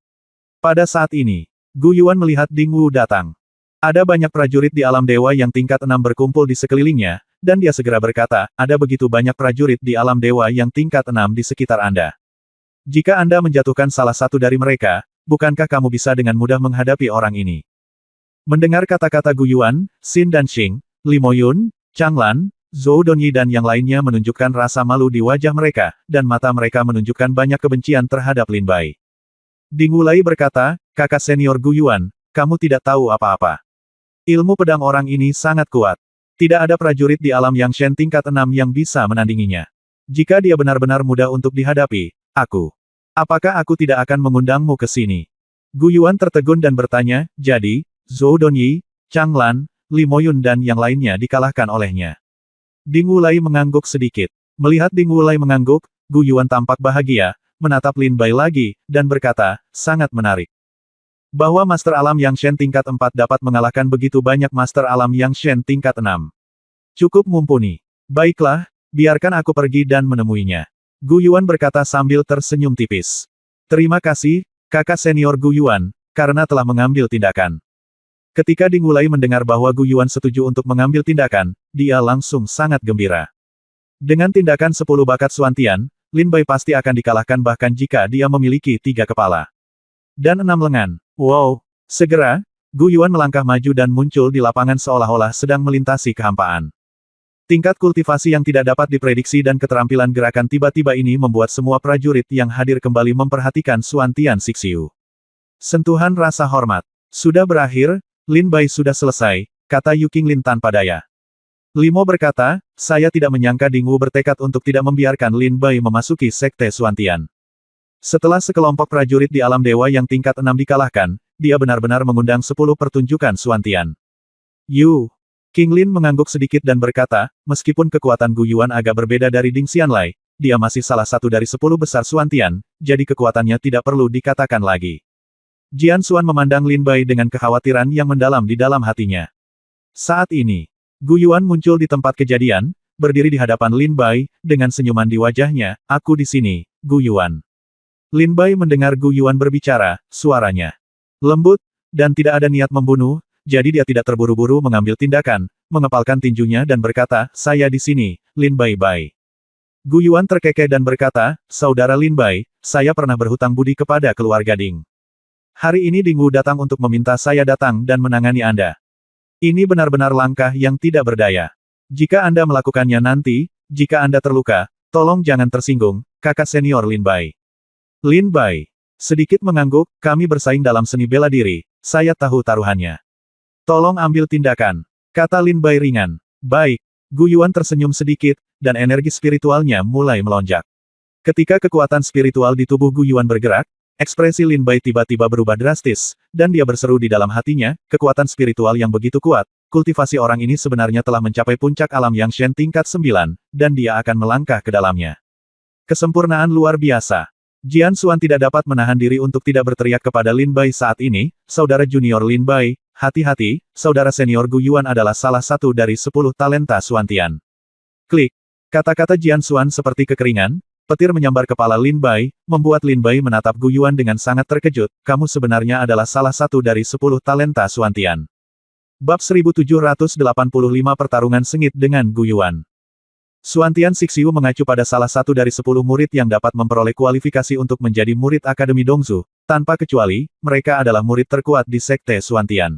A: Pada saat ini, Gu Yuan melihat Ding Wu datang. Ada banyak prajurit di alam dewa yang tingkat 6 berkumpul di sekelilingnya, dan dia segera berkata, ada begitu banyak prajurit di alam dewa yang tingkat 6 di sekitar Anda. Jika Anda menjatuhkan salah satu dari mereka, bukankah kamu bisa dengan mudah menghadapi orang ini? Mendengar kata-kata Gu Yuan, Xin Danxing, Li Moyun, Chang Lan, Zhou Donyi dan yang lainnya menunjukkan rasa malu di wajah mereka, dan mata mereka menunjukkan banyak kebencian terhadap Lin Bai. Ding Wulai berkata, kakak senior Gu Yuan, kamu tidak tahu apa-apa. Ilmu pedang orang ini sangat kuat. Tidak ada prajurit di alam yang Shen tingkat 6 yang bisa menandinginya. Jika dia benar-benar mudah untuk dihadapi, apakah aku tidak akan mengundangmu ke sini? Gu Yuan tertegun dan bertanya, jadi, Zhou Donyi, Chang Lan, Li Moyun dan yang lainnya dikalahkan olehnya. Ding Wulai mengangguk sedikit. Melihat Ding Wulai mengangguk, Gu Yuan tampak bahagia, menatap Lin Bai lagi, dan berkata, sangat menarik. Bahwa Master Alam Yang Shen tingkat 4 dapat mengalahkan begitu banyak Master Alam Yang Shen tingkat 6. Cukup mumpuni. Baiklah, biarkan aku pergi dan menemuinya. Gu Yuan berkata sambil tersenyum tipis. Terima kasih, kakak senior Gu Yuan, karena telah mengambil tindakan. Ketika Ding Wulai mendengar bahwa Gu Yuan setuju untuk mengambil tindakan, dia langsung sangat gembira. Dengan tindakan 10 bakat Suantian, Lin Bai pasti akan dikalahkan bahkan jika dia memiliki 3 kepala. Dan 6 lengan. Wow! Segera, Gu Yuan melangkah maju dan muncul di lapangan seolah-olah sedang melintasi kehampaan. Tingkat kultivasi yang tidak dapat diprediksi dan keterampilan gerakan tiba-tiba ini membuat semua prajurit yang hadir kembali memperhatikan Suantian Sixiu. Sentuhan rasa hormat. Sudah berakhir, Lin Bai sudah selesai, kata Yu Qinglin tanpa daya. Limo berkata, saya tidak menyangka Ding Wu bertekad untuk tidak membiarkan Lin Bai memasuki Sekte Suantian. Setelah sekelompok prajurit di alam dewa yang tingkat 6 dikalahkan, dia benar-benar mengundang 10 pertunjukan Suantian. Yu Qinglin mengangguk sedikit dan berkata, meskipun kekuatan Gu Yuan agak berbeda dari Ding Xianlai, dia masih salah satu dari 10 besar Suantian, jadi kekuatannya tidak perlu dikatakan lagi. Jian Xuan memandang Lin Bai dengan kekhawatiran yang mendalam di dalam hatinya. Saat ini, Gu Yuan muncul di tempat kejadian, berdiri di hadapan Lin Bai, dengan senyuman di wajahnya, aku di sini, Gu Yuan. Lin Bai mendengar Gu Yuan berbicara, suaranya lembut, dan tidak ada niat membunuh, jadi dia tidak terburu-buru mengambil tindakan, mengepalkan tinjunya dan berkata, saya di sini, Lin Bai Bai. Gu Yuan terkekeh dan berkata, saudara Lin Bai, saya pernah berhutang budi kepada keluarga Ding. Hari ini Ding Wu datang untuk meminta saya datang dan menangani Anda. Ini benar-benar langkah yang tidak berdaya. Jika Anda melakukannya nanti, jika Anda terluka, tolong jangan tersinggung, kakak senior Lin Bai. Lin Bai sedikit mengangguk, kami bersaing dalam seni bela diri, saya tahu taruhannya. Tolong ambil tindakan, kata Lin Bai ringan. Baik, Gu Yuan tersenyum sedikit, dan energi spiritualnya mulai melonjak. Ketika kekuatan spiritual di tubuh Gu Yuan bergerak, ekspresi Lin Bai tiba-tiba berubah drastis, dan dia berseru di dalam hatinya, kekuatan spiritual yang begitu kuat, kultivasi orang ini sebenarnya telah mencapai puncak alam Yang Shen tingkat 9, dan dia akan melangkah ke dalamnya. Kesempurnaan luar biasa. Jian Xuan tidak dapat menahan diri untuk tidak berteriak kepada Lin Bai saat ini, saudara junior Lin Bai, hati-hati, saudara senior Gu Yuan adalah salah satu dari 10 talenta Suantian. Klik. Kata-kata Jian Xuan seperti kekeringan, petir menyambar kepala Lin Bai, membuat Lin Bai menatap Gu Yuan dengan sangat terkejut, kamu sebenarnya adalah salah satu dari 10 talenta Suantian. Bab 1785 Pertarungan Sengit dengan Gu Yuan. Suantian Sixiu mengacu pada salah satu dari 10 murid yang dapat memperoleh kualifikasi untuk menjadi murid Akademi Dongzu, tanpa kecuali, mereka adalah murid terkuat di Sekte Suantian.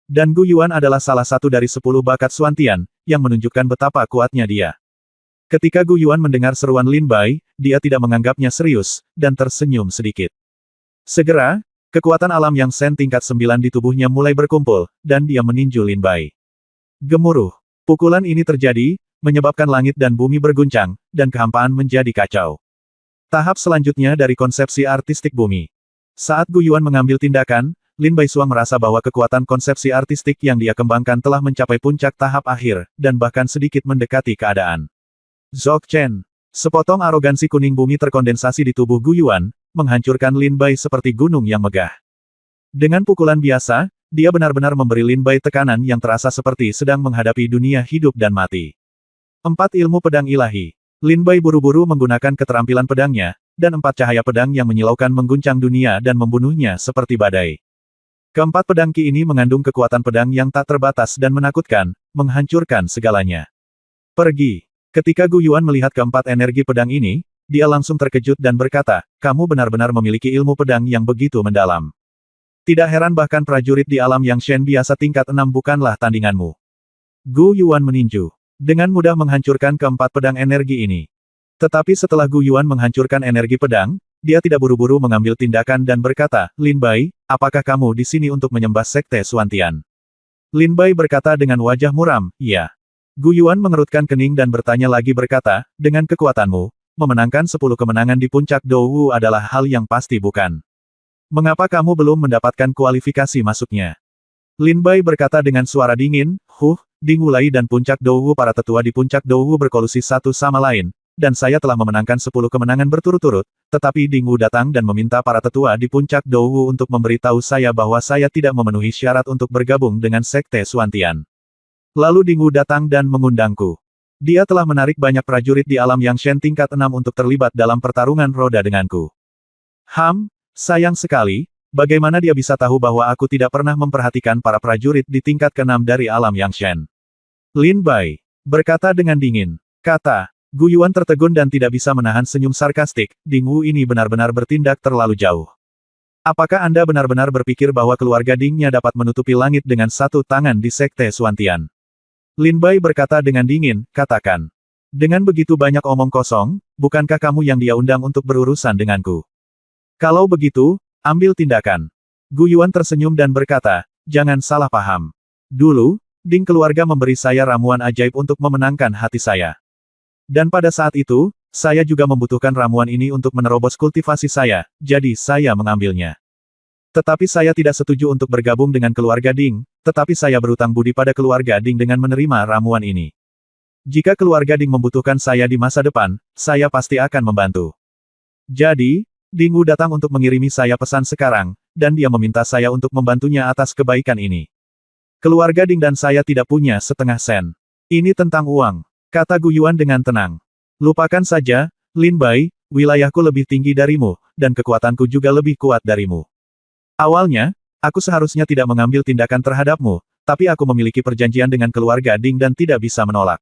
A: Dan Gu Yuan adalah salah satu dari 10 bakat Suantian, yang menunjukkan betapa kuatnya dia. Ketika Gu Yuan mendengar seruan Lin Bai, dia tidak menganggapnya serius, dan tersenyum sedikit. Segera, kekuatan alam Yang Shen tingkat 9 di tubuhnya mulai berkumpul, dan dia meninju Lin Bai. Gemuruh. Pukulan ini terjadi, menyebabkan langit dan bumi berguncang, dan kehampaan menjadi kacau. Tahap selanjutnya dari konsepsi artistik bumi. Saat Gu Yuan mengambil tindakan, Lin Baisuang merasa bahwa kekuatan konsepsi artistik yang dia kembangkan telah mencapai puncak tahap akhir, dan bahkan sedikit mendekati keadaan. Zhok Chen. Sepotong arogansi kuning bumi terkondensasi di tubuh Gu Yuan, menghancurkan Lin Bai seperti gunung yang megah. Dengan pukulan biasa, dia benar-benar memberi Lin Bai tekanan yang terasa seperti sedang menghadapi dunia hidup dan mati. 4 ilmu pedang ilahi. Lin Bai buru-buru menggunakan keterampilan pedangnya, dan 4 cahaya pedang yang menyilaukan mengguncang dunia dan membunuhnya seperti badai. Keempat pedang Qi ini mengandung kekuatan pedang yang tak terbatas dan menakutkan, menghancurkan segalanya. Pergi. Ketika Gu Yuan melihat keempat energi pedang ini, dia langsung terkejut dan berkata, kamu benar-benar memiliki ilmu pedang yang begitu mendalam. Tidak heran bahkan prajurit di alam Yang Shen biasa tingkat 6 bukanlah tandinganmu. Gu Yuan meninju. Dengan mudah menghancurkan keempat pedang energi ini. Tetapi setelah Gu Yuan menghancurkan energi pedang, dia tidak buru-buru mengambil tindakan dan berkata, Lin Bai, apakah kamu di sini untuk menyembah Sekte Suantian? Lin Bai berkata dengan wajah muram, iya. Gu Yuan mengerutkan kening dan bertanya lagi berkata, dengan kekuatanmu, memenangkan 10 kemenangan di puncak Dou adalah hal yang pasti bukan? Mengapa kamu belum mendapatkan kualifikasi masuknya? Lin Bai berkata dengan suara dingin, Ding Wulai dan puncak Dou para tetua di puncak Dou berkolusi satu sama lain, dan saya telah memenangkan 10 kemenangan berturut-turut, tetapi Ding Wu datang dan meminta para tetua di puncak Dou untuk memberitahu saya bahwa saya tidak memenuhi syarat untuk bergabung dengan Sekte Suantian. Lalu Ding Wu datang dan mengundangku. Dia telah menarik banyak prajurit di alam Yang Shen tingkat 6 untuk terlibat dalam pertarungan roda denganku. Sayang sekali, Bagaimana dia bisa tahu bahwa aku tidak pernah memperhatikan para prajurit di tingkat ke-6 dari alam Yangshen? Lin Bai berkata dengan dingin. Kata, Gu Yuan tertegun dan tidak bisa menahan senyum sarkastik, Ding Wu ini benar-benar bertindak terlalu jauh. Apakah Anda benar-benar berpikir bahwa keluarga Dingnya dapat menutupi langit dengan satu tangan di Sekte Suantian? Lin Bai berkata dengan dingin, katakan. Dengan begitu banyak omong kosong, bukankah kamu yang dia undang untuk berurusan denganku? Kalau begitu, ambil tindakan. Gu Yuan tersenyum dan berkata, jangan salah paham. Dulu, Ding keluarga memberi saya ramuan ajaib untuk memenangkan hati saya. Dan pada saat itu, saya juga membutuhkan ramuan ini untuk menerobos kultivasi saya, jadi saya mengambilnya. Tetapi saya tidak setuju untuk bergabung dengan keluarga Ding, tetapi saya berutang budi pada keluarga Ding dengan menerima ramuan ini. Jika keluarga Ding membutuhkan saya di masa depan, saya pasti akan membantu. Jadi, Ding Wu datang untuk mengirimi saya pesan sekarang, dan dia meminta saya untuk membantunya atas kebaikan ini. Keluarga Ding dan saya tidak punya setengah sen. Ini tentang uang, kata Gu Yuan dengan tenang. Lupakan saja, Lin Bai, wilayahku lebih tinggi darimu, dan kekuatanku juga lebih kuat darimu. Awalnya, aku seharusnya tidak mengambil tindakan terhadapmu, tapi aku memiliki perjanjian dengan keluarga Ding dan tidak bisa menolak.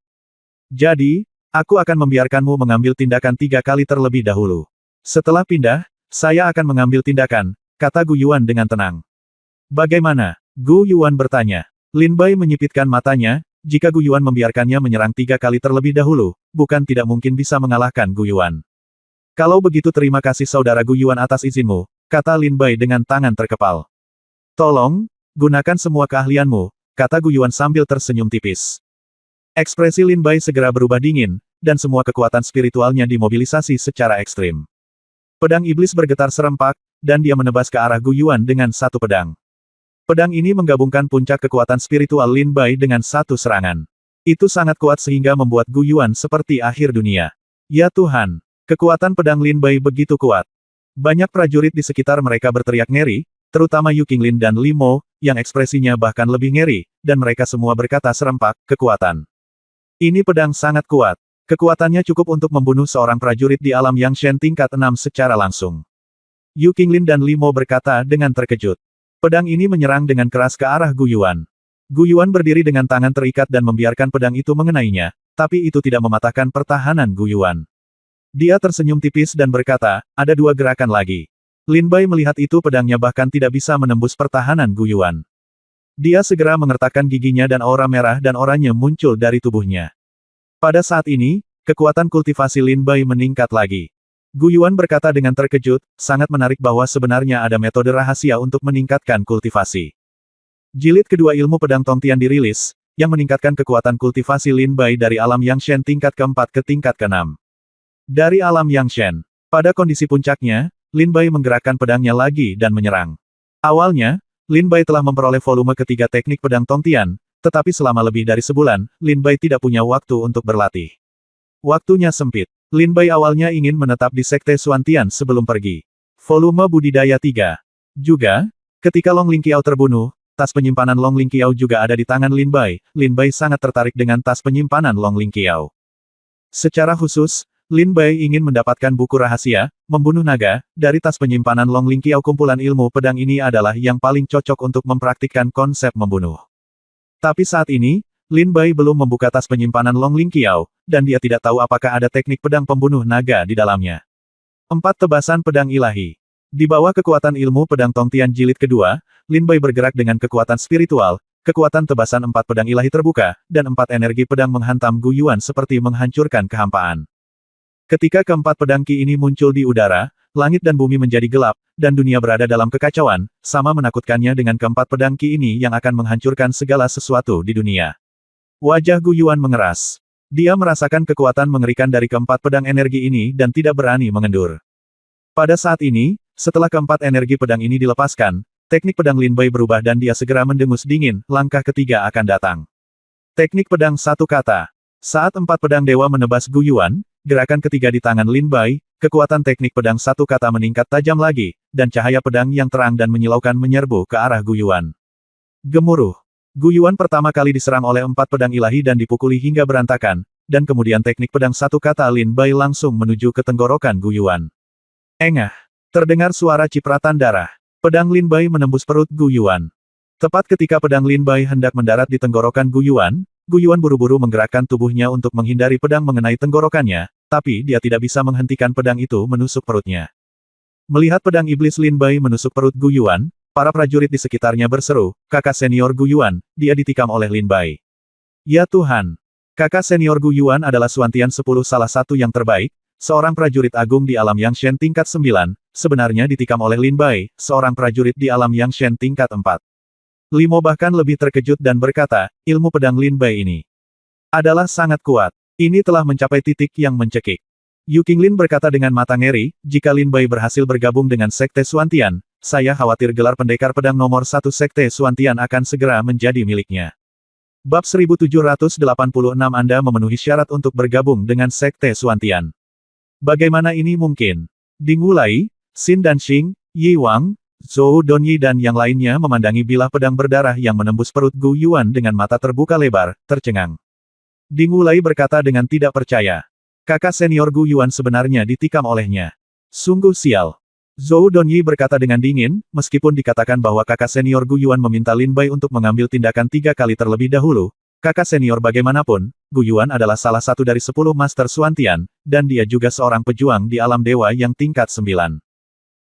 A: Jadi, aku akan membiarkanmu mengambil tindakan 3 kali terlebih dahulu. Setelah pindah, saya akan mengambil tindakan, kata Gu Yuan dengan tenang. Bagaimana? Gu Yuan bertanya. Lin Bai menyipitkan matanya, jika Gu Yuan membiarkannya menyerang 3 kali terlebih dahulu, bukan tidak mungkin bisa mengalahkan Gu Yuan. Kalau begitu terima kasih saudara Gu Yuan atas izinmu, kata Lin Bai dengan tangan terkepal. Tolong, gunakan semua keahlianmu, kata Gu Yuan sambil tersenyum tipis. Ekspresi Lin Bai segera berubah dingin, dan semua kekuatan spiritualnya dimobilisasi secara ekstrim. Pedang iblis bergetar serempak, dan dia menebas ke arah Gu Yuan dengan satu pedang. Pedang ini menggabungkan puncak kekuatan spiritual Lin Bai dengan satu serangan. Itu sangat kuat sehingga membuat Gu Yuan seperti akhir dunia. Ya Tuhan, kekuatan pedang Lin Bai begitu kuat. Banyak prajurit di sekitar mereka berteriak ngeri, terutama Yu Qinglin dan Li Mo, yang ekspresinya bahkan lebih ngeri, dan mereka semua berkata serempak, kekuatan. Ini pedang sangat kuat. Kekuatannya cukup untuk membunuh seorang prajurit di alam Yangshen tingkat 6 secara langsung. Yu Qinglin dan Li Mo berkata dengan terkejut. Pedang ini menyerang dengan keras ke arah Gu Yuan. Gu Yuan berdiri dengan tangan terikat dan membiarkan pedang itu mengenainya, tapi itu tidak mematahkan pertahanan Gu Yuan. Dia tersenyum tipis dan berkata, ada 2 gerakan lagi. Lin Bai melihat itu pedangnya bahkan tidak bisa menembus pertahanan Gu Yuan. Dia segera mengertakkan giginya dan aura merah dan oranye muncul dari tubuhnya. Pada saat ini, kekuatan kultivasi Lin Bai meningkat lagi. Gu Yuan berkata dengan terkejut, sangat menarik bahwa sebenarnya ada metode rahasia untuk meningkatkan kultivasi. Jilid kedua ilmu pedang Tongtian dirilis, yang meningkatkan kekuatan kultivasi Lin Bai dari alam Yangshen tingkat ke-4 ke tingkat ke-6. Dari alam Yangshen, pada kondisi puncaknya, Lin Bai menggerakkan pedangnya lagi dan menyerang. Awalnya, Lin Bai telah memperoleh volume ketiga teknik pedang Tongtian, tetapi selama lebih dari sebulan, Lin Bai tidak punya waktu untuk berlatih. Waktunya sempit. Lin Bai awalnya ingin menetap di Sekte Suantian sebelum pergi. Volume budidaya 3. Juga, ketika Long Lingqiao terbunuh, tas penyimpanan Long Lingqiao juga ada di tangan Lin Bai. Lin Bai sangat tertarik dengan tas penyimpanan Long Lingqiao. Secara khusus, Lin Bai ingin mendapatkan buku rahasia, membunuh naga, dari tas penyimpanan Long Lingqiao. Kumpulan ilmu pedang ini adalah yang paling cocok untuk mempraktikkan konsep membunuh. Tapi saat ini, Lin Bai belum membuka tas penyimpanan Long Lingqiao, dan dia tidak tahu apakah ada teknik pedang pembunuh naga di dalamnya. 4 tebasan pedang ilahi. Di bawah kekuatan ilmu pedang Tongtian jilid kedua, Lin Bai bergerak dengan kekuatan spiritual, kekuatan tebasan 4 pedang ilahi terbuka, dan 4 energi pedang menghantam Gu Yuan seperti menghancurkan kehampaan. Ketika keempat pedang Qi ini muncul di udara, langit dan bumi menjadi gelap, dan dunia berada dalam kekacauan, sama menakutkannya dengan keempat pedang Qi ini yang akan menghancurkan segala sesuatu di dunia. Wajah Gu Yuan mengeras. Dia merasakan kekuatan mengerikan dari keempat pedang energi ini dan tidak berani mengendur. Pada saat ini, setelah keempat energi pedang ini dilepaskan, teknik pedang Lin Bai berubah dan dia segera mendengus dingin, langkah ketiga akan datang. Teknik pedang satu kata. Saat 4 pedang dewa menebas Gu Yuan, gerakan ketiga di tangan Lin Bai, kekuatan teknik pedang satu kata meningkat tajam lagi, dan cahaya pedang yang terang dan menyilaukan menyerbu ke arah Gu Yuan. Gemuruh. Gu Yuan pertama kali diserang oleh 4 pedang ilahi dan dipukuli hingga berantakan, dan kemudian teknik pedang satu kata Lin Bai langsung menuju ke tenggorokan Gu Yuan. Engah. Terdengar suara cipratan darah. Pedang Lin Bai menembus perut Gu Yuan. Tepat ketika pedang Lin Bai hendak mendarat di tenggorokan Gu Yuan buru-buru menggerakkan tubuhnya untuk menghindari pedang mengenai tenggorokannya, tapi dia tidak bisa menghentikan pedang itu menusuk perutnya. Melihat pedang iblis Lin Bai menusuk perut Gu Yuan, para prajurit di sekitarnya berseru, "Kakak senior Gu Yuan, dia ditikam oleh Lin Bai." Ya Tuhan! Kakak senior Gu Yuan adalah Suantian 10 salah satu yang terbaik, seorang prajurit agung di alam Yangshen tingkat 9, sebenarnya ditikam oleh Lin Bai, seorang prajurit di alam Yangshen tingkat 4. Limo bahkan lebih terkejut dan berkata, ilmu pedang Lin Bai ini adalah sangat kuat. Ini telah mencapai titik yang mencekik. Yu Qinglin berkata dengan mata ngeri, jika Lin Bai berhasil bergabung dengan Sekte Suantian, saya khawatir gelar pendekar pedang nomor 1 Sekte Suantian akan segera menjadi miliknya. Bab 1786 Anda memenuhi syarat untuk bergabung dengan Sekte Suantian. Bagaimana ini mungkin? Ding Wulai, Xin Danxing, Yi Wang, Zhou Donyi dan yang lainnya memandangi bilah pedang berdarah yang menembus perut Gu Yuan dengan mata terbuka lebar, tercengang. Ding Wulai berkata dengan tidak percaya. Kakak senior Gu Yuan sebenarnya ditikam olehnya. Sungguh sial. Zhou Donyi berkata dengan dingin, meskipun dikatakan bahwa kakak senior Gu Yuan meminta Lin Bai untuk mengambil tindakan 3 kali terlebih dahulu, kakak senior bagaimanapun, Gu Yuan adalah salah satu dari 10 Master Suantian, dan dia juga seorang pejuang di alam dewa yang tingkat 9.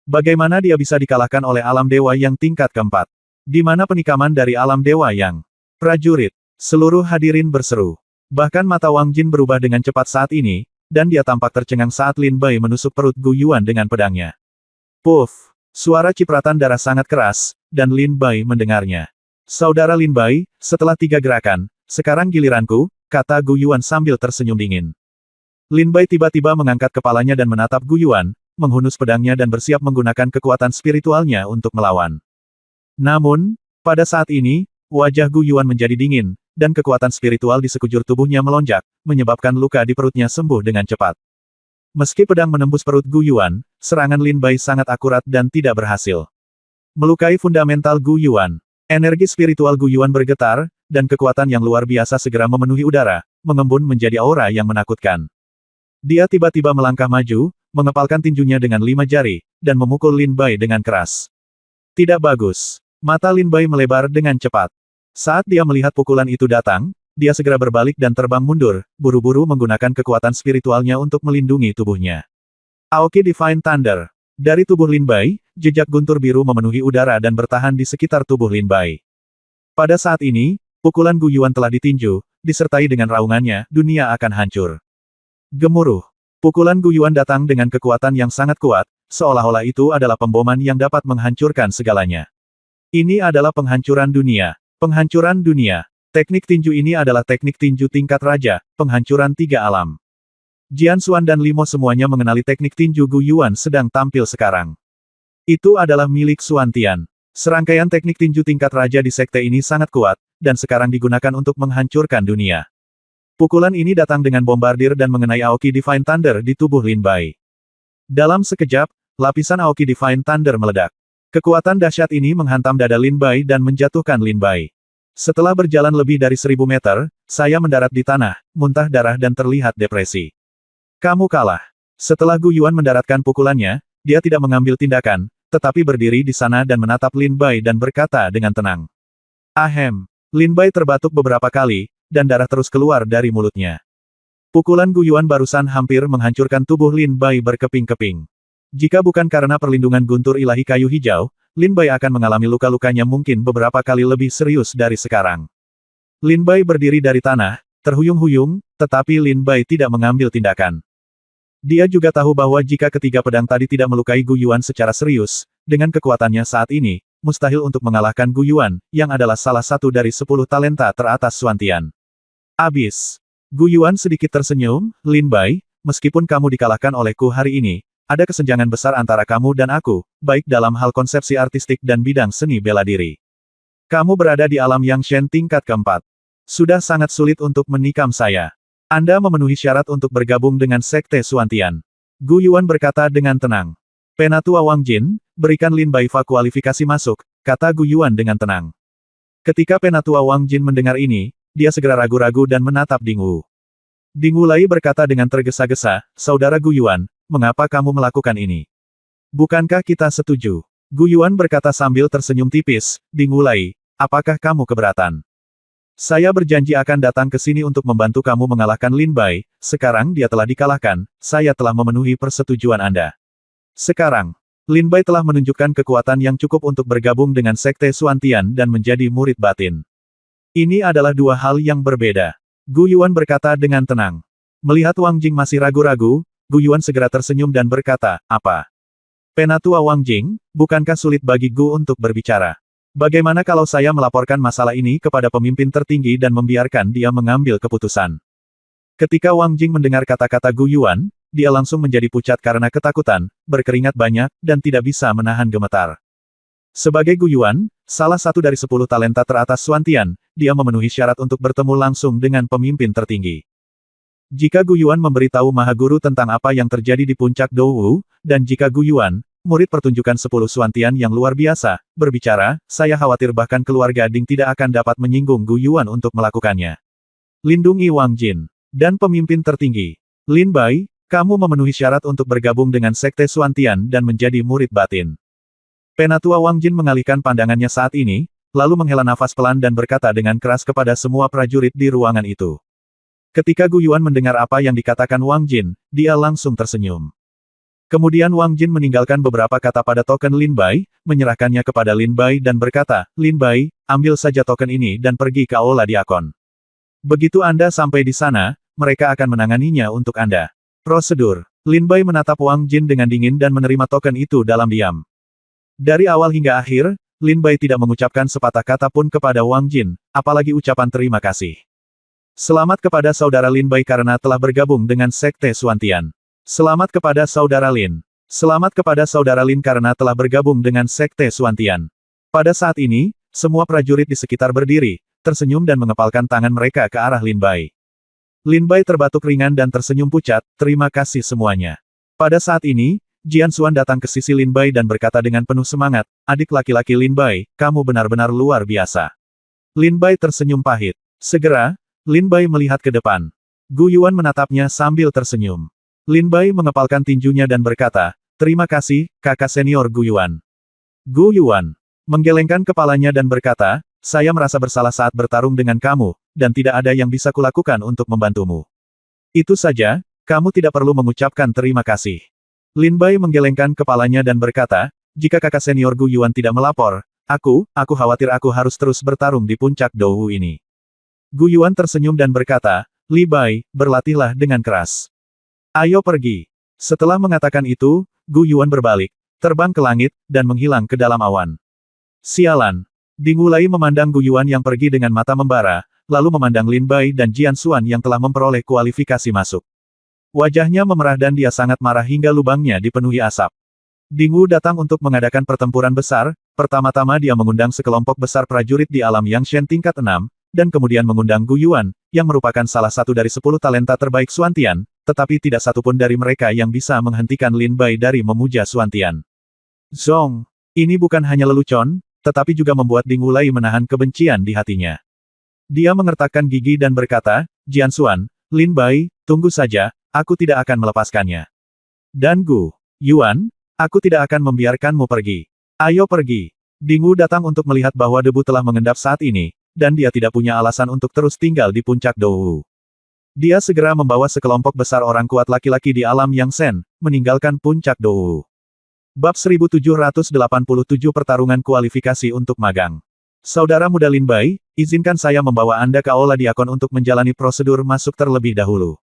A: Bagaimana dia bisa dikalahkan oleh alam dewa yang tingkat keempat? Di mana penikaman dari alam dewa yang? Prajurit. Seluruh hadirin berseru. Bahkan mata Wang Jin berubah dengan cepat saat ini, dan dia tampak tercengang saat Lin Bai menusuk perut Gu Yuan dengan pedangnya. Puff! Suara cipratan darah sangat keras, dan Lin Bai mendengarnya. Saudara Lin Bai, setelah 3 gerakan, sekarang giliranku, kata Gu Yuan sambil tersenyum dingin. Lin Bai tiba-tiba mengangkat kepalanya dan menatap Gu Yuan, menghunus pedangnya dan bersiap menggunakan kekuatan spiritualnya untuk melawan. Namun, pada saat ini, wajah Gu Yuan menjadi dingin, dan kekuatan spiritual di sekujur tubuhnya melonjak, menyebabkan luka di perutnya sembuh dengan cepat. Meski pedang menembus perut Gu Yuan, serangan Lin Bai sangat akurat dan tidak berhasil melukai fundamental Gu Yuan. Energi spiritual Gu Yuan bergetar, dan kekuatan yang luar biasa segera memenuhi udara, mengembun menjadi aura yang menakutkan. Dia tiba-tiba melangkah maju, mengepalkan tinjunya dengan 5 jari, dan memukul Lin Bai dengan keras. Tidak bagus. Mata Lin Bai melebar dengan cepat. Saat dia melihat pukulan itu datang, dia segera berbalik dan terbang mundur, buru-buru menggunakan kekuatan spiritualnya untuk melindungi tubuhnya. Aoki Divine Thunder. Dari tubuh Lin Bai, jejak guntur biru memenuhi udara dan bertahan di sekitar tubuh Lin Bai. Pada saat ini, pukulan Gu Yuan telah ditinju, disertai dengan raungannya, dunia akan hancur. Gemuruh. Pukulan Gu Yuan datang dengan kekuatan yang sangat kuat, seolah-olah itu adalah pemboman yang dapat menghancurkan segalanya. Ini adalah penghancuran dunia. Penghancuran dunia. Teknik tinju ini adalah teknik tinju tingkat raja, penghancuran 3 alam. Jian Xuan dan Limo semuanya mengenali teknik tinju Gu Yuan sedang tampil sekarang. Itu adalah milik Suantian. Serangkaian teknik tinju tingkat raja di sekte ini sangat kuat, dan sekarang digunakan untuk menghancurkan dunia. Pukulan ini datang dengan bombardir dan mengenai Aoki Divine Thunder di tubuh Lin Bai. Dalam sekejap, lapisan Aoki Divine Thunder meledak. Kekuatan dahsyat ini menghantam dada Lin Bai dan menjatuhkan Lin Bai. Setelah berjalan lebih dari 1000 meter, saya mendarat di tanah, muntah darah dan terlihat depresi. Kamu kalah. Setelah Gu Yuan mendaratkan pukulannya, dia tidak mengambil tindakan, tetapi berdiri di sana dan menatap Lin Bai dan berkata dengan tenang. Ahem. Lin Bai terbatuk beberapa kali, dan darah terus keluar dari mulutnya. Pukulan Gu Yuan barusan hampir menghancurkan tubuh Lin Bai berkeping-keping. Jika bukan karena perlindungan guntur ilahi kayu hijau, Lin Bai akan mengalami luka-lukanya mungkin beberapa kali lebih serius dari sekarang. Lin Bai berdiri dari tanah, terhuyung-huyung, tetapi Lin Bai tidak mengambil tindakan. Dia juga tahu bahwa jika ketiga pedang tadi tidak melukai Gu Yuan secara serius, dengan kekuatannya saat ini, mustahil untuk mengalahkan Gu Yuan, yang adalah salah satu dari 10 talenta teratas Suantian. Abis. Gu Yuan sedikit tersenyum, Lin Bai, meskipun kamu dikalahkan olehku hari ini, ada kesenjangan besar antara kamu dan aku, baik dalam hal konsepsi artistik dan bidang seni bela diri. Kamu berada di alam Yangshen tingkat keempat. Sudah sangat sulit untuk menikam saya. Anda memenuhi syarat untuk bergabung dengan Sekte Suantian. Gu Yuan berkata dengan tenang. Penatua Wang Jin, berikan Lin Bai kualifikasi masuk, kata Gu Yuan dengan tenang. Ketika Penatua Wang Jin mendengar ini, dia segera ragu-ragu dan menatap Ding Wu. Ding Wulai berkata dengan tergesa-gesa, Saudara Gu Yuan, mengapa kamu melakukan ini? Bukankah kita setuju? Gu Yuan berkata sambil tersenyum tipis, Ding Wulai, apakah kamu keberatan? Saya berjanji akan datang ke sini untuk membantu kamu mengalahkan Lin Bai, sekarang dia telah dikalahkan, saya telah memenuhi persetujuan Anda. Sekarang, Lin Bai telah menunjukkan kekuatan yang cukup untuk bergabung dengan Sekte Xuantian dan menjadi murid batin. Ini adalah dua hal yang berbeda. Gu Yuan berkata dengan tenang. Melihat Wang Jing masih ragu-ragu, Gu Yuan segera tersenyum dan berkata, apa? Penatua Wang Jing, bukankah sulit bagi Gu untuk berbicara? Bagaimana kalau saya melaporkan masalah ini kepada pemimpin tertinggi dan membiarkan dia mengambil keputusan? Ketika Wang Jing mendengar kata-kata Gu Yuan, dia langsung menjadi pucat karena ketakutan, berkeringat banyak, dan tidak bisa menahan gemetar. Sebagai Gu Yuan, salah satu dari 10 talenta teratas Xuantian, dia memenuhi syarat untuk bertemu langsung dengan pemimpin tertinggi. Jika Gu Yuan memberitahu Maha Guru tentang apa yang terjadi di puncak Douwu, dan jika Gu Yuan, murid pertunjukan 10 Xuantian yang luar biasa, berbicara, saya khawatir bahkan keluarga Ding tidak akan dapat menyinggung Gu Yuan untuk melakukannya. Lindungi Wang Jin. Dan pemimpin tertinggi. Lin Bai, kamu memenuhi syarat untuk bergabung dengan Sekte Xuantian dan menjadi murid batin. Penatua Wang Jin mengalihkan pandangannya saat ini, lalu menghela nafas pelan dan berkata dengan keras kepada semua prajurit di ruangan itu. Ketika Gu Yuan mendengar apa yang dikatakan Wang Jin, dia langsung tersenyum. Kemudian Wang Jin meninggalkan beberapa kata pada token Lin Bai, menyerahkannya kepada Lin Bai dan berkata, Lin Bai, ambil saja token ini dan pergi ke Aula Diakon. Begitu Anda sampai di sana, mereka akan menanganinya untuk Anda. Prosedur. Lin Bai menatap Wang Jin dengan dingin dan menerima token itu dalam diam. Dari awal hingga akhir, Lin Bai tidak mengucapkan sepatah kata pun kepada Wang Jin, apalagi ucapan terima kasih. Selamat kepada saudara Lin Bai karena telah bergabung dengan Sekte Xuantian. Selamat kepada saudara Lin. Selamat kepada saudara Lin karena telah bergabung dengan Sekte Xuantian. Pada saat ini, semua prajurit di sekitar berdiri, tersenyum dan mengepalkan tangan mereka ke arah Lin Bai. Lin Bai terbatuk ringan dan tersenyum pucat, terima kasih semuanya. Pada saat ini, Jian Xuan datang ke sisi Lin Bai dan berkata dengan penuh semangat, adik laki-laki Lin Bai, kamu benar-benar luar biasa. Lin Bai tersenyum pahit. Segera, Lin Bai melihat ke depan. Gu Yuan menatapnya sambil tersenyum. Lin Bai mengepalkan tinjunya dan berkata, terima kasih, kakak senior Gu Yuan. Gu Yuan menggelengkan kepalanya dan berkata, saya merasa bersalah saat bertarung dengan kamu, dan tidak ada yang bisa kulakukan untuk membantumu. Itu saja, kamu tidak perlu mengucapkan terima kasih. Lin Bai menggelengkan kepalanya dan berkata, jika kakak senior Gu Yuan tidak melapor, aku khawatir aku harus terus bertarung di puncak Douwu ini. Gu Yuan tersenyum dan berkata, Li Bai, berlatihlah dengan keras. Ayo pergi. Setelah mengatakan itu, Gu Yuan berbalik, terbang ke langit, dan menghilang ke dalam awan. Sialan. Ding Wulai memandang Gu Yuan yang pergi dengan mata membara, lalu memandang Lin Bai dan Jian Xuan yang telah memperoleh kualifikasi masuk. Wajahnya memerah dan dia sangat marah hingga lubangnya dipenuhi asap. Ding Wu datang untuk mengadakan pertempuran besar, pertama-tama dia mengundang sekelompok besar prajurit di alam Yangshen tingkat 6, dan kemudian mengundang Gu Yuan, yang merupakan salah satu dari 10 talenta terbaik Xuantian, tetapi tidak satupun dari mereka yang bisa menghentikan Lin Bai dari memuja Xuantian. Zong, ini bukan hanya lelucon, tetapi juga membuat Ding Wulai menahan kebencian di hatinya. Dia mengertakkan gigi dan berkata, Jian Xuan, Lin Bai, tunggu saja, aku tidak akan melepaskannya. Dan Gu Yuan, aku tidak akan membiarkanmu pergi. Ayo pergi. Ding Wu datang untuk melihat bahwa debu telah mengendap saat ini, dan dia tidak punya alasan untuk terus tinggal di puncak Douwu. Dia segera membawa sekelompok besar orang kuat laki-laki di alam Yangsen, meninggalkan puncak Douwu. Bab 1787 Pertarungan Kualifikasi untuk Magang. Saudara muda Lin Bai, izinkan saya membawa Anda ke Aula Diakon untuk menjalani prosedur masuk terlebih dahulu.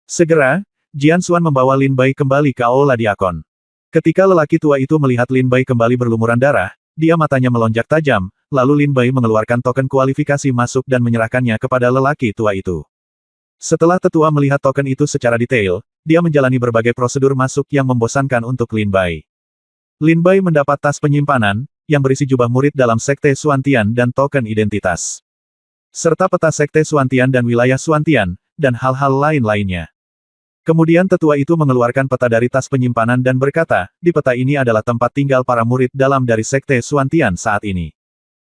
A: Segera, Jian Xuan membawa Lin Bai kembali ke Aula Diakon. Ketika lelaki tua itu melihat Lin Bai kembali berlumuran darah, dia matanya melonjak tajam, lalu Lin Bai mengeluarkan token kualifikasi masuk dan menyerahkannya kepada lelaki tua itu. Setelah tetua melihat token itu secara detail, dia menjalani berbagai prosedur masuk yang membosankan untuk Lin Bai. Lin Bai mendapat tas penyimpanan, yang berisi jubah murid dalam Sekte Xuantian dan token identitas. Serta peta Sekte Xuantian dan wilayah Xuantian, dan hal-hal lain-lainnya. Kemudian tetua itu mengeluarkan peta dari tas penyimpanan dan berkata, di peta ini adalah tempat tinggal para murid dalam dari Sekte Xuantian saat ini.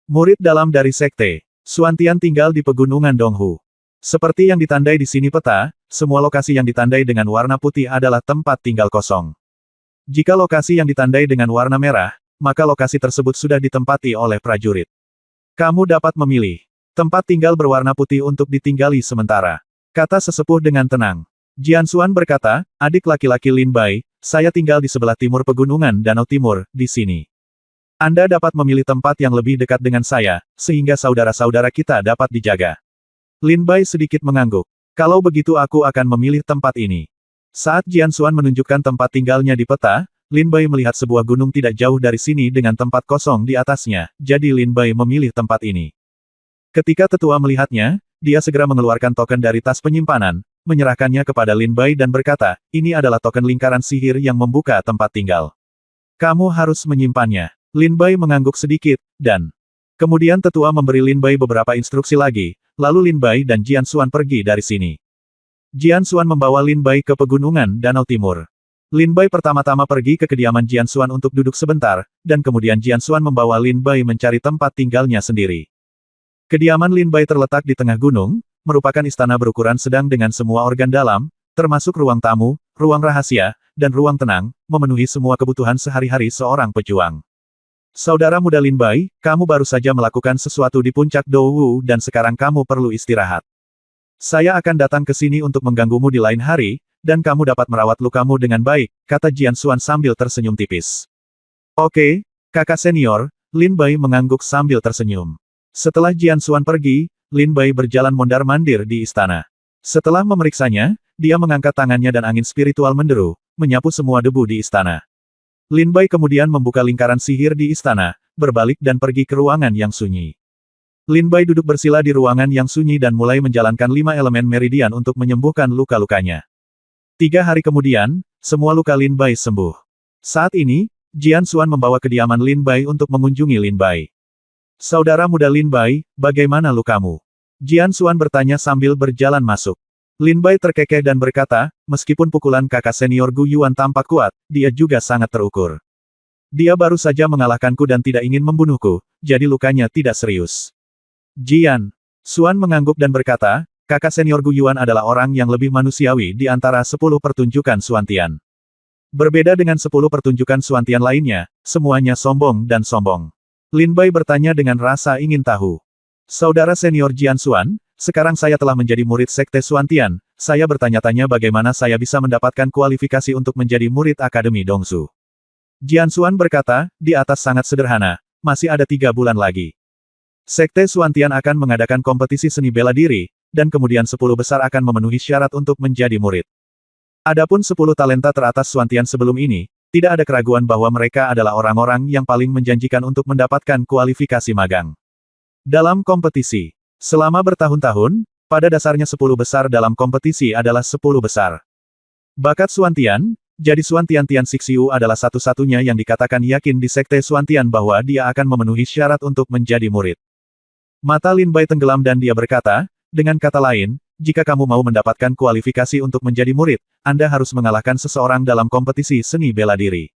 A: Murid dalam dari Sekte Xuantian tinggal di pegunungan Donghu. Seperti yang ditandai di sini peta, semua lokasi yang ditandai dengan warna putih adalah tempat tinggal kosong. Jika lokasi yang ditandai dengan warna merah, maka lokasi tersebut sudah ditempati oleh prajurit. Kamu dapat memilih tempat tinggal berwarna putih untuk ditinggali sementara, kata sesepuh dengan tenang. Jian Xuan berkata, adik laki-laki Lin Bai, saya tinggal di sebelah timur pegunungan Danau Timur, di sini. Anda dapat memilih tempat yang lebih dekat dengan saya, sehingga saudara-saudara kita dapat dijaga. Lin Bai sedikit mengangguk. Kalau begitu aku akan memilih tempat ini. Saat Jian Xuan menunjukkan tempat tinggalnya di peta, Lin Bai melihat sebuah gunung tidak jauh dari sini dengan tempat kosong di atasnya, jadi Lin Bai memilih tempat ini. Ketika tetua melihatnya, dia segera mengeluarkan token dari tas penyimpanan, menyerahkannya kepada Lin Bai dan berkata, ini adalah token lingkaran sihir yang membuka tempat tinggal. Kamu harus menyimpannya. Lin Bai mengangguk sedikit, dan kemudian tetua memberi Lin Bai beberapa instruksi lagi, lalu Lin Bai dan Jian Xuan pergi dari sini. Jian Xuan membawa Lin Bai ke pegunungan Danau Timur. Lin Bai pertama-tama pergi ke kediaman Jian Xuan untuk duduk sebentar, dan kemudian Jian Xuan membawa Lin Bai mencari tempat tinggalnya sendiri. Kediaman Lin Bai terletak di tengah gunung, merupakan istana berukuran sedang dengan semua organ dalam, termasuk ruang tamu, ruang rahasia, dan ruang tenang, memenuhi semua kebutuhan sehari-hari seorang pejuang. Saudara muda Lin Bai, kamu baru saja melakukan sesuatu di puncak Douwu dan sekarang kamu perlu istirahat. Saya akan datang ke sini untuk mengganggumu di lain hari, dan kamu dapat merawat lukamu dengan baik, kata Jian Xuan sambil tersenyum tipis. Oke, kakak senior, Lin Bai mengangguk sambil tersenyum. Setelah Jian Xuan pergi, Lin Bai berjalan mondar-mandir di istana. Setelah memeriksanya, dia mengangkat tangannya dan angin spiritual menderu, menyapu semua debu di istana. Lin Bai kemudian membuka lingkaran sihir di istana, berbalik dan pergi ke ruangan yang sunyi. Lin Bai duduk bersila di ruangan yang sunyi dan mulai menjalankan 5 elemen meridian untuk menyembuhkan luka-lukanya. 3 hari kemudian, semua luka Lin Bai sembuh. Saat ini, Jian Xuan membawa kediaman Lin Bai untuk mengunjungi Lin Bai. Saudara muda Lin Bai, bagaimana lukamu? Jian Xuan bertanya sambil berjalan masuk. Lin Bai terkekeh dan berkata, meskipun pukulan kakak senior Gu Yuan tampak kuat, dia juga sangat terukur. Dia baru saja mengalahkanku dan tidak ingin membunuhku, jadi lukanya tidak serius. Jian Xuan mengangguk dan berkata, kakak senior Gu Yuan adalah orang yang lebih manusiawi di antara 10 pertunjukan Xuantian. Berbeda dengan 10 pertunjukan Xuantian lainnya, semuanya sombong dan sombong. Lin Bai bertanya dengan rasa ingin tahu. Saudara senior Jian Xuan, sekarang saya telah menjadi murid Sekte Xuantian, saya bertanya-tanya bagaimana saya bisa mendapatkan kualifikasi untuk menjadi murid Akademi Dongsu. Jian Xuan berkata, di atas sangat sederhana, masih ada 3 bulan lagi. Sekte Xuantian akan mengadakan kompetisi seni bela diri, dan kemudian 10 besar akan memenuhi syarat untuk menjadi murid. Adapun 10 talenta teratas Xuantian sebelum ini, tidak ada keraguan bahwa mereka adalah orang-orang yang paling menjanjikan untuk mendapatkan kualifikasi magang. Dalam kompetisi, selama bertahun-tahun, pada dasarnya 10 besar dalam kompetisi adalah 10 besar. Bakat Xuantian, jadi Xuantian Tian Sixiu adalah satu-satunya yang dikatakan yakin di Sekte Xuantian bahwa dia akan memenuhi syarat untuk menjadi murid. Mata Lin Bai tenggelam dan dia berkata, dengan kata lain, jika kamu mau mendapatkan kualifikasi untuk menjadi murid, Anda harus mengalahkan seseorang dalam kompetisi seni bela diri.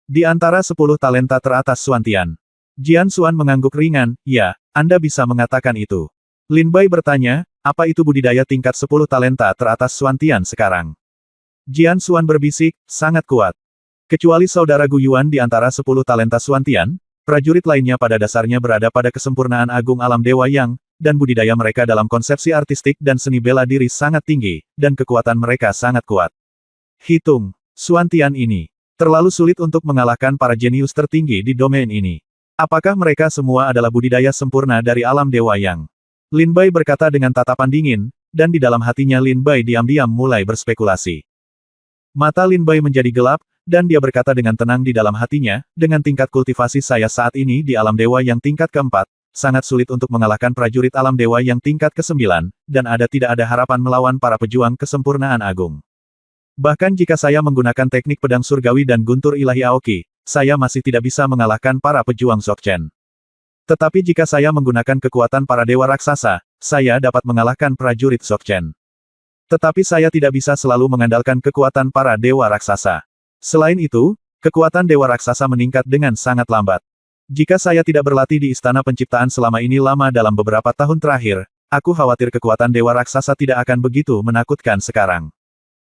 A: Di antara 10 talenta teratas Xuantian. Jian Xuan mengangguk ringan, ya, Anda bisa mengatakan itu. Lin Bai bertanya, apa itu budidaya tingkat 10 talenta teratas Xuantian sekarang? Jian Xuan berbisik, sangat kuat. Kecuali saudara Gu Yuan di antara 10 talenta Xuantian, prajurit lainnya pada dasarnya berada pada kesempurnaan agung alam Dewa Yang, dan budidaya mereka dalam konsepsi artistik dan seni bela diri sangat tinggi, dan kekuatan mereka sangat kuat. Hitung, Xuantian ini terlalu sulit untuk mengalahkan para jenius tertinggi di domain ini. Apakah mereka semua adalah budidaya sempurna dari alam Dewa Yang? Lin Bai berkata dengan tatapan dingin, dan di dalam hatinya Lin Bai diam-diam mulai berspekulasi. Mata Lin Bai menjadi gelap, dan dia berkata dengan tenang di dalam hatinya, dengan tingkat kultivasi saya saat ini di alam Dewa Yang tingkat keempat, sangat sulit untuk mengalahkan prajurit alam Dewa Yang tingkat ke-9, dan tidak ada harapan melawan para pejuang kesempurnaan agung. Bahkan jika saya menggunakan teknik pedang surgawi dan guntur ilahi Aoki, saya masih tidak bisa mengalahkan para pejuang Dzogchen. Tetapi jika saya menggunakan kekuatan para dewa raksasa, saya dapat mengalahkan prajurit Dzogchen. Tetapi saya tidak bisa selalu mengandalkan kekuatan para dewa raksasa. Selain itu, kekuatan dewa raksasa meningkat dengan sangat lambat. Jika saya tidak berlatih di Istana Penciptaan selama ini lama dalam beberapa tahun terakhir, aku khawatir kekuatan dewa raksasa tidak akan begitu menakutkan sekarang.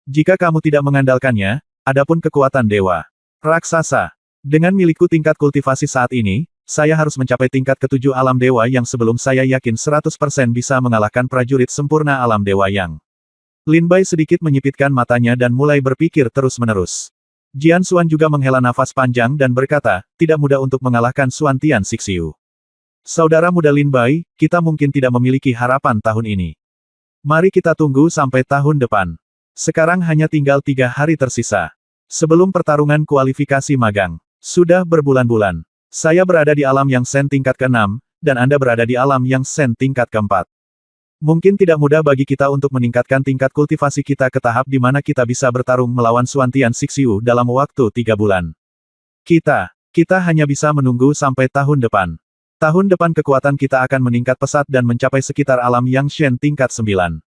A: Jika kamu tidak mengandalkannya, adapun kekuatan dewa raksasa, Dengan milikku tingkat kultivasi saat ini, saya harus mencapai tingkat ketujuh alam dewa yang sebelum saya yakin 100% bisa mengalahkan prajurit sempurna alam dewa yang. Lin Bai sedikit menyipitkan matanya dan mulai berpikir terus-menerus. Jian Xuan juga menghela nafas panjang dan berkata, tidak mudah untuk mengalahkan Xuan Tian Sixiu. Saudara muda Lin Bai, kita mungkin tidak memiliki harapan tahun ini. Mari kita tunggu sampai tahun depan. Sekarang hanya tinggal 3 hari tersisa. Sebelum pertarungan kualifikasi magang. Sudah berbulan-bulan. Saya berada di alam yang Sen tingkat ke-6, dan Anda berada di alam yang Sen tingkat ke-4. Mungkin tidak mudah bagi kita untuk meningkatkan tingkat kultivasi kita ke tahap di mana kita bisa bertarung melawan Xuan Tian Sixiu dalam waktu 3 bulan. Kita hanya bisa menunggu sampai tahun depan. Tahun depan kekuatan kita akan meningkat pesat dan mencapai sekitar alam yang Shen tingkat 9.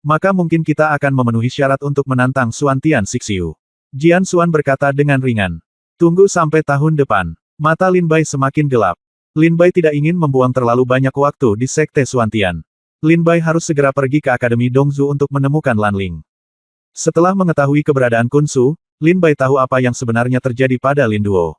A: Maka mungkin kita akan memenuhi syarat untuk menantang Xuan Tian Sixiu. Jian Xuan berkata dengan ringan. Tunggu sampai tahun depan. Mata Lin Bai semakin gelap. Lin Bai tidak ingin membuang terlalu banyak waktu di Sekte Xuan Tian. Lin Bai harus segera pergi ke Akademi Dongzu untuk menemukan Lan Ling. Setelah mengetahui keberadaan Kun Su, Lin Bai tahu apa yang sebenarnya terjadi pada Lin Duo.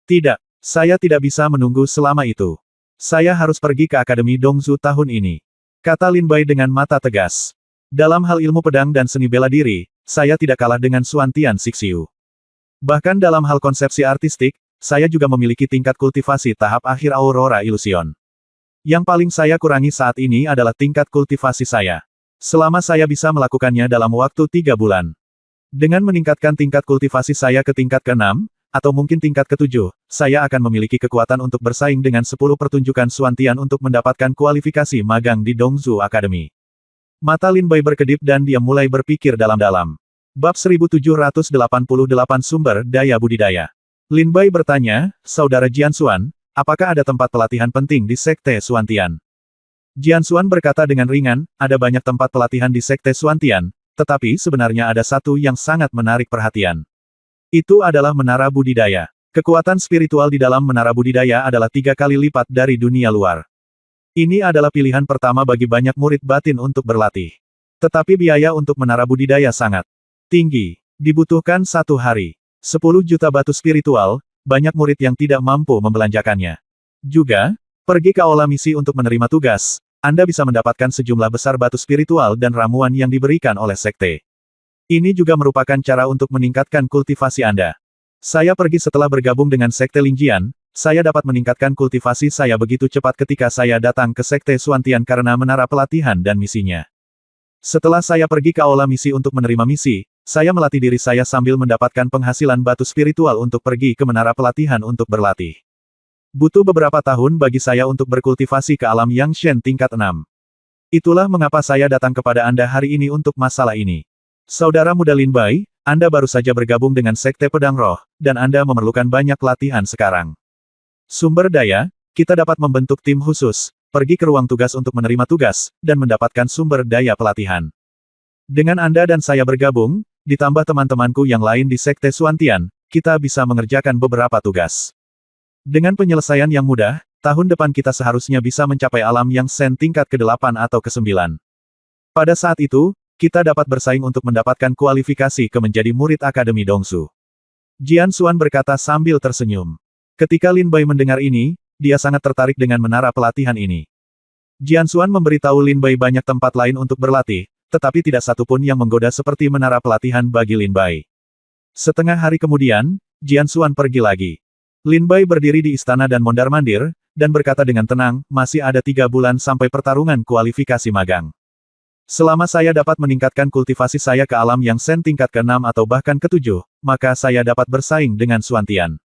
A: Tidak, saya tidak bisa menunggu selama itu. Saya harus pergi ke Akademi Dongzu tahun ini. Kata Lin Bai dengan mata tegas. Dalam hal ilmu pedang dan seni bela diri, saya tidak kalah dengan Xuan Tian Sixiu. Bahkan dalam hal konsepsi artistik, saya juga memiliki tingkat kultivasi tahap akhir Aurora Illusion. Yang paling saya kurangi saat ini adalah tingkat kultivasi saya. Selama saya bisa melakukannya dalam waktu 3 bulan. Dengan meningkatkan tingkat kultivasi saya ke tingkat ke-6, atau mungkin tingkat ke-7, saya akan memiliki kekuatan untuk bersaing dengan 10 pertunjukan Xuan Tian untuk mendapatkan kualifikasi magang di Dongzu Academy. Mata Lin Bai berkedip dan dia mulai berpikir dalam-dalam. Bab 1788 Sumber Daya Budidaya. Lin Bai bertanya, Saudara Jian Xuan, apakah ada tempat pelatihan penting di Sekte Xuan Tian? Jian Xuan berkata dengan ringan, ada banyak tempat pelatihan di Sekte Xuan Tian, tetapi sebenarnya ada satu yang sangat menarik perhatian. Itu adalah menara budidaya. Kekuatan spiritual di dalam menara budidaya adalah 3 kali lipat dari dunia luar. Ini adalah pilihan pertama bagi banyak murid batin untuk berlatih. Tetapi biaya untuk menara budidaya sangat tinggi. Dibutuhkan 1 hari. 10 juta batu spiritual, banyak murid yang tidak mampu membelanjakannya. Juga, pergi ke aula misi untuk menerima tugas, Anda bisa mendapatkan sejumlah besar batu spiritual dan ramuan yang diberikan oleh sekte. Ini juga merupakan cara untuk meningkatkan kultivasi Anda. Saya pergi setelah bergabung dengan Sekte Lingjian, saya dapat meningkatkan kultivasi saya begitu cepat ketika saya datang ke Sekte Xuan Tian karena menara pelatihan dan misinya. Setelah saya pergi ke aula misi untuk menerima misi, saya melatih diri saya sambil mendapatkan penghasilan batu spiritual untuk pergi ke menara pelatihan untuk berlatih. Butuh beberapa tahun bagi saya untuk berkultivasi ke alam Yang Shen tingkat 6. Itulah mengapa saya datang kepada Anda hari ini untuk masalah ini. Saudara muda Lin Bai, Anda baru saja bergabung dengan Sekte Pedang Roh, dan Anda memerlukan banyak latihan sekarang. Sumber daya, kita dapat membentuk tim khusus, pergi ke ruang tugas untuk menerima tugas, dan mendapatkan sumber daya pelatihan. Dengan Anda dan saya bergabung, ditambah teman-temanku yang lain di Sekte Xuan Tian, kita bisa mengerjakan beberapa tugas. Dengan penyelesaian yang mudah, tahun depan kita seharusnya bisa mencapai alam yang Sen tingkat ke-8 atau ke-9. Pada saat itu, kita dapat bersaing untuk mendapatkan kualifikasi ke menjadi murid Akademi Dongzu. Jian Xuan berkata sambil tersenyum. Ketika Lin Bai mendengar ini, dia sangat tertarik dengan menara pelatihan ini. Jian Xuan memberitahu Lin Bai banyak tempat lain untuk berlatih, tetapi tidak satu pun yang menggoda seperti menara pelatihan bagi Lin Bai. Setengah hari kemudian, Jian Xuan pergi lagi. Lin Bai berdiri di istana dan mondar-mandir, dan berkata dengan tenang, masih ada 3 bulan sampai pertarungan kualifikasi magang. Selama saya dapat meningkatkan kultivasi saya ke alam yang Sen tingkat ke-6 atau bahkan ke-7, maka saya dapat bersaing dengan Xuan Tian.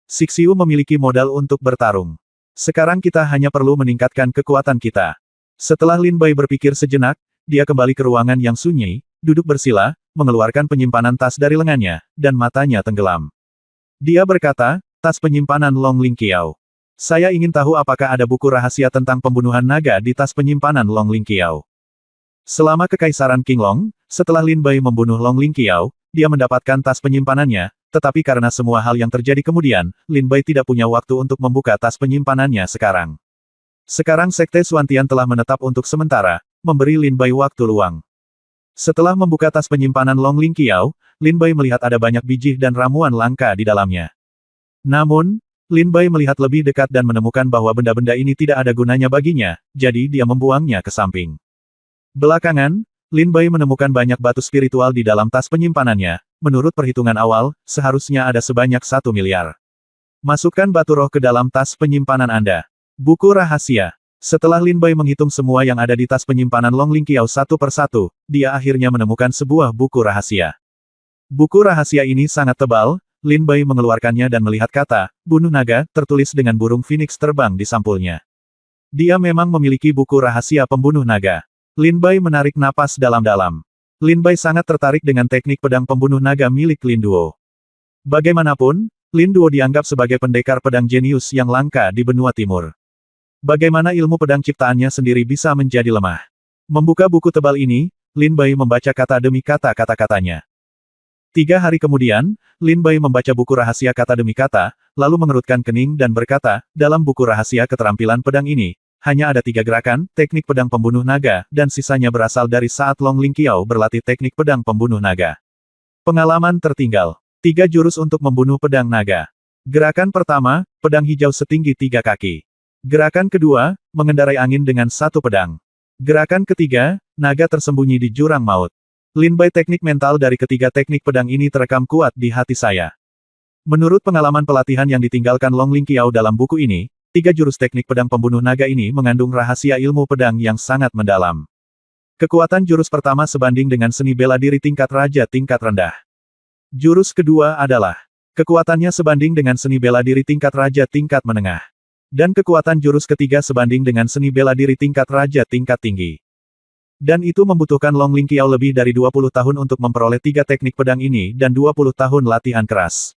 A: Sixiu memiliki modal untuk bertarung. Sekarang kita hanya perlu meningkatkan kekuatan kita. Setelah Lin Bai berpikir sejenak, dia kembali ke ruangan yang sunyi, duduk bersila, mengeluarkan penyimpanan tas dari lengannya, dan matanya tenggelam. Dia berkata, tas penyimpanan Long Ling Qiao. Saya ingin tahu apakah ada buku rahasia tentang pembunuhan naga di tas penyimpanan Long Ling Qiao. Selama Kekaisaran Qinglong, setelah Lin Bai membunuh Long Ling Qiao, dia mendapatkan tas penyimpanannya, tetapi karena semua hal yang terjadi kemudian, Lin Bai tidak punya waktu untuk membuka tas penyimpanannya sekarang. Sekarang Sekte Xuan Tian telah menetap untuk sementara, memberi Lin Bai waktu luang. Setelah membuka tas penyimpanan Long Ling Qiao, Lin Bai melihat ada banyak biji dan ramuan langka di dalamnya. Namun, Lin Bai melihat lebih dekat dan menemukan bahwa benda-benda ini tidak ada gunanya baginya, jadi dia membuangnya ke samping. Belakangan, Lin Bai menemukan banyak batu spiritual di dalam tas penyimpanannya. Menurut perhitungan awal, seharusnya ada sebanyak 1 miliar. Masukkan batu roh ke dalam tas penyimpanan Anda. Buku rahasia. Setelah Lin Bai menghitung semua yang ada di tas penyimpanan Long Ling Qiao satu persatu, dia akhirnya menemukan sebuah buku rahasia. Buku rahasia ini sangat tebal. Lin Bai mengeluarkannya dan melihat kata, bunuh naga, tertulis dengan burung phoenix terbang di sampulnya. Dia memang memiliki buku rahasia pembunuh naga. Lin Bai menarik napas dalam-dalam. Lin Bai sangat tertarik dengan teknik pedang pembunuh naga milik Lin Duo. Bagaimanapun, Lin Duo dianggap sebagai pendekar pedang jenius yang langka di benua timur. Bagaimana ilmu pedang ciptaannya sendiri bisa menjadi lemah? Membuka buku tebal ini, Lin Bai membaca kata demi kata kata-katanya. 3 hari kemudian, Lin Bai membaca buku rahasia kata demi kata, lalu mengerutkan kening dan berkata, dalam buku rahasia keterampilan pedang ini, hanya ada 3 gerakan, teknik pedang pembunuh naga, dan sisanya berasal dari saat Long Ling Qiao berlatih teknik pedang pembunuh naga. Pengalaman tertinggal. 3 jurus untuk membunuh pedang naga. Gerakan pertama, pedang hijau setinggi 3 kaki. Gerakan kedua, mengendarai angin dengan 1 pedang. Gerakan ketiga, naga tersembunyi di jurang maut. Lin Bai teknik mental dari ketiga teknik pedang ini terekam kuat di hati saya. Menurut pengalaman pelatihan yang ditinggalkan Long Ling Qiao dalam buku ini, 3 jurus teknik pedang pembunuh naga ini mengandung rahasia ilmu pedang yang sangat mendalam. Kekuatan jurus pertama sebanding dengan seni bela diri tingkat raja tingkat rendah. Jurus kedua adalah kekuatannya sebanding dengan seni bela diri tingkat raja tingkat menengah. Dan kekuatan jurus ketiga sebanding dengan seni bela diri tingkat raja tingkat tinggi. Dan itu membutuhkan Long Ling Qiao lebih dari 20 tahun untuk memperoleh 3 teknik pedang ini dan 20 tahun latihan keras.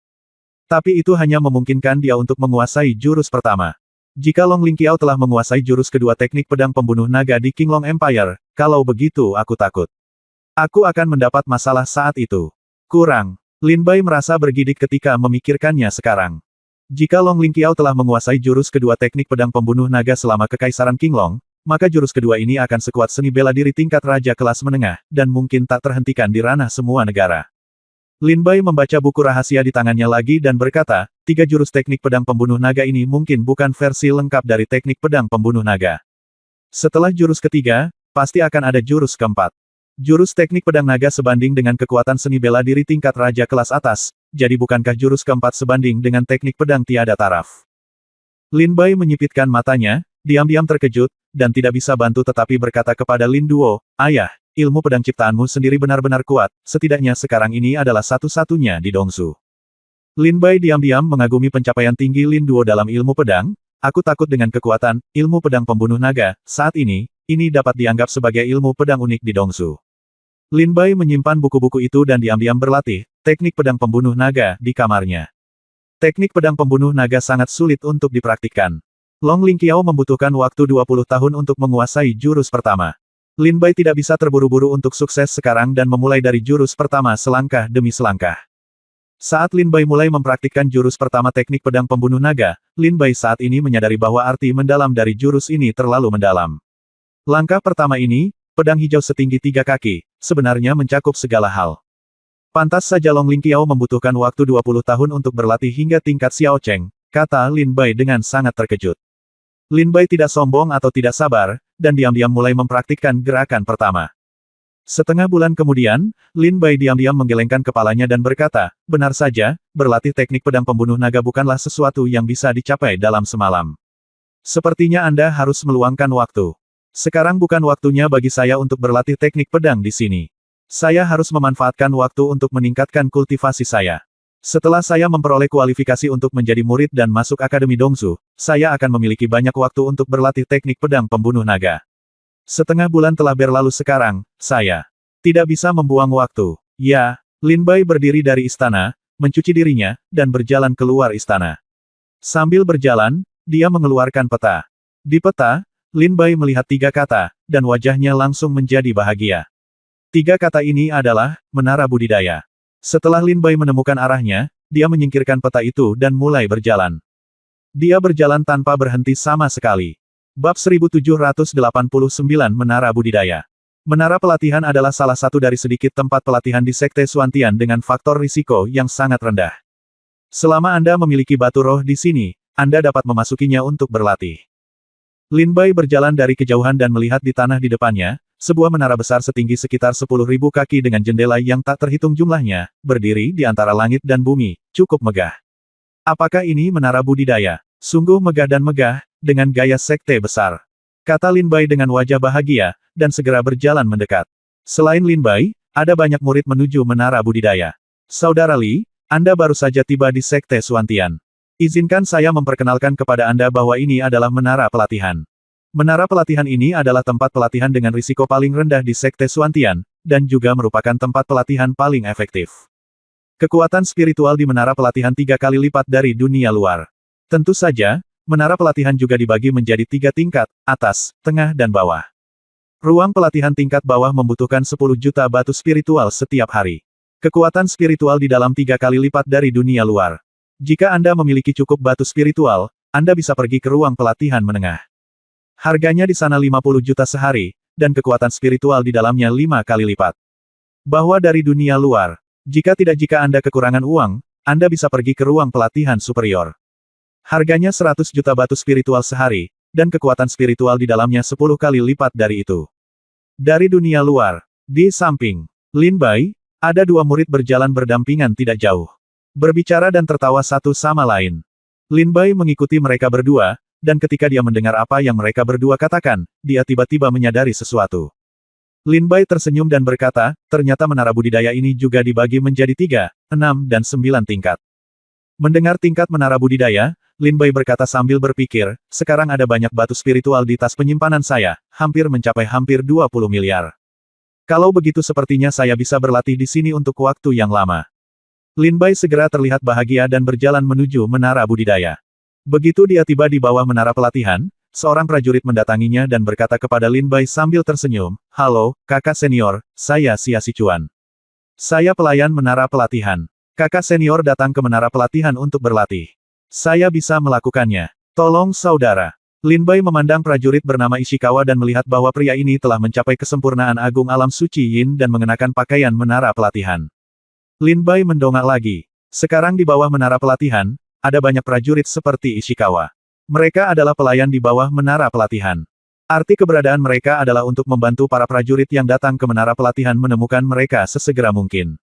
A: Tapi itu hanya memungkinkan dia untuk menguasai jurus pertama. Jika Long Ling Qiao telah menguasai jurus kedua teknik pedang pembunuh naga di Qinglong Empire, kalau begitu aku takut. Aku akan mendapat masalah saat itu. Kurang. Lin Bai merasa bergidik ketika memikirkannya sekarang. Jika Long Ling Qiao telah menguasai jurus kedua teknik pedang pembunuh naga selama Kekaisaran Qinglong, maka jurus kedua ini akan sekuat seni bela diri tingkat raja kelas menengah, dan mungkin tak terhentikan di ranah semua negara. Lin Bai membaca buku rahasia di tangannya lagi dan berkata, 3 jurus teknik pedang pembunuh naga ini mungkin bukan versi lengkap dari teknik pedang pembunuh naga. Setelah jurus ketiga, pasti akan ada jurus keempat. Jurus teknik pedang naga sebanding dengan kekuatan seni bela diri tingkat raja kelas atas, jadi bukankah jurus keempat sebanding dengan teknik pedang tiada taraf? Lin Bai menyipitkan matanya, diam-diam terkejut, dan tidak bisa bantu tetapi berkata kepada Lin Duo, ayah, ilmu pedang ciptaanmu sendiri benar-benar kuat, setidaknya sekarang ini adalah satu-satunya di Dongsu. Lin Bai diam-diam mengagumi pencapaian tinggi Lin Duo dalam ilmu pedang, aku takut dengan kekuatan, ilmu pedang pembunuh naga, saat ini dapat dianggap sebagai ilmu pedang unik di Dongsu. Lin Bai menyimpan buku-buku itu dan diam-diam berlatih, teknik pedang pembunuh naga, di kamarnya. Teknik pedang pembunuh naga sangat sulit untuk dipraktikkan. Long Ling Qiao membutuhkan waktu 20 tahun untuk menguasai jurus pertama. Lin Bai tidak bisa terburu-buru untuk sukses sekarang dan memulai dari jurus pertama selangkah demi selangkah. Saat Lin Bai mulai mempraktikkan jurus pertama teknik pedang pembunuh naga, Lin Bai saat ini menyadari bahwa arti mendalam dari jurus ini terlalu mendalam. Langkah pertama ini, pedang hijau setinggi 3 kaki, sebenarnya mencakup segala hal. Pantas saja Long Ling Qiao membutuhkan waktu 20 tahun untuk berlatih hingga tingkat Xiao Cheng, kata Lin Bai dengan sangat terkejut. Lin Bai tidak sombong atau tidak sabar, dan diam-diam mulai mempraktikkan gerakan pertama. Setengah bulan kemudian, Lin Bai diam-diam menggelengkan kepalanya dan berkata, benar saja, berlatih teknik pedang pembunuh naga bukanlah sesuatu yang bisa dicapai dalam semalam. Sepertinya Anda harus meluangkan waktu. Sekarang bukan waktunya bagi saya untuk berlatih teknik pedang di sini. Saya harus memanfaatkan waktu untuk meningkatkan kultivasi saya. Setelah saya memperoleh kualifikasi untuk menjadi murid dan masuk Akademi Dongsu, saya akan memiliki banyak waktu untuk berlatih teknik pedang pembunuh naga. Setengah bulan telah berlalu sekarang, saya tidak bisa membuang waktu. Ya, Lin Bai berdiri dari istana, mencuci dirinya, dan berjalan keluar istana. Sambil berjalan, dia mengeluarkan peta. Di peta, Lin Bai melihat 3 kata, dan wajahnya langsung menjadi bahagia. 3 kata ini adalah, menara budidaya. Setelah Lin Bai menemukan arahnya, dia menyingkirkan peta itu dan mulai berjalan. Dia berjalan tanpa berhenti sama sekali. Bab 1789 Menara Budidaya. Menara pelatihan adalah salah satu dari sedikit tempat pelatihan di Sekte Xuantian dengan faktor risiko yang sangat rendah. Selama Anda memiliki batu roh di sini, Anda dapat memasukinya untuk berlatih. Lin Bai berjalan dari kejauhan dan melihat di tanah di depannya, sebuah menara besar setinggi sekitar 10.000 kaki dengan jendela yang tak terhitung jumlahnya, berdiri di antara langit dan bumi, cukup megah. Apakah ini menara budidaya? Sungguh megah dan megah, dengan gaya sekte besar. Kata Lin Bai dengan wajah bahagia, dan segera berjalan mendekat. Selain Lin Bai, ada banyak murid menuju menara budidaya. Saudara Li, Anda baru saja tiba di Sekte Suantian. Izinkan saya memperkenalkan kepada Anda bahwa ini adalah menara pelatihan. Menara pelatihan ini adalah tempat pelatihan dengan risiko paling rendah di Sekte Suantian, dan juga merupakan tempat pelatihan paling efektif. Kekuatan spiritual di menara pelatihan 3 kali lipat dari dunia luar. Tentu saja, menara pelatihan juga dibagi menjadi 3 tingkat, atas, tengah dan bawah. Ruang pelatihan tingkat bawah membutuhkan 10 juta batu spiritual setiap hari. Kekuatan spiritual di dalam 3 kali lipat dari dunia luar. Jika Anda memiliki cukup batu spiritual, Anda bisa pergi ke ruang pelatihan menengah. Harganya di sana 50 juta sehari, dan kekuatan spiritual di dalamnya 5 kali lipat. Bahwa dari dunia luar, jika Anda kekurangan uang, Anda bisa pergi ke ruang pelatihan superior. Harganya 100 juta batu spiritual sehari, dan kekuatan spiritual di dalamnya 10 kali lipat dari itu. Dari dunia luar, di samping Lin Bai, ada 2 murid berjalan berdampingan tidak jauh. Berbicara dan tertawa satu sama lain. Lin Bai mengikuti mereka berdua, dan ketika dia mendengar apa yang mereka berdua katakan, dia tiba-tiba menyadari sesuatu. Lin Bai tersenyum dan berkata, ternyata menara budidaya ini juga dibagi menjadi 3, 6 dan 9 tingkat. Mendengar tingkat menara budidaya, Lin Bai berkata sambil berpikir, sekarang ada banyak batu spiritual di tas penyimpanan saya, hampir mencapai hampir 20 miliar. Kalau begitu sepertinya saya bisa berlatih di sini untuk waktu yang lama. Lin Bai segera terlihat bahagia dan berjalan menuju menara budidaya. Begitu dia tiba di bawah menara pelatihan, seorang prajurit mendatanginya dan berkata kepada Lin Bai sambil tersenyum, "Halo, kakak senior, saya Xia Sichuan. Saya pelayan menara pelatihan. Kakak senior datang ke menara pelatihan untuk berlatih. Saya bisa melakukannya. Tolong saudara." Lin Bai memandang prajurit bernama Ishikawa dan melihat bahwa pria ini telah mencapai kesempurnaan agung alam suci Yin dan mengenakan pakaian menara pelatihan. Lin Bai mendongak lagi. Sekarang di bawah menara pelatihan, ada banyak prajurit seperti Ishikawa. Mereka adalah pelayan di bawah menara pelatihan. Arti keberadaan mereka adalah untuk membantu para prajurit yang datang ke menara pelatihan menemukan mereka sesegera mungkin.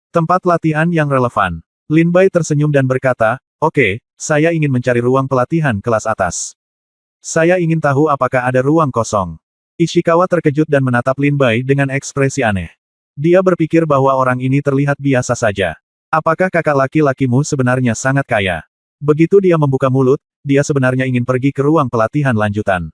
A: Tempat latihan yang relevan. Lin Bai tersenyum dan berkata, "Oke, saya ingin mencari ruang pelatihan kelas atas. Saya ingin tahu apakah ada ruang kosong." Ishikawa terkejut dan menatap Lin Bai dengan ekspresi aneh. Dia berpikir bahwa orang ini terlihat biasa saja. Apakah kakak laki-lakimu sebenarnya sangat kaya? Begitu dia membuka mulut, dia sebenarnya ingin pergi ke ruang pelatihan lanjutan.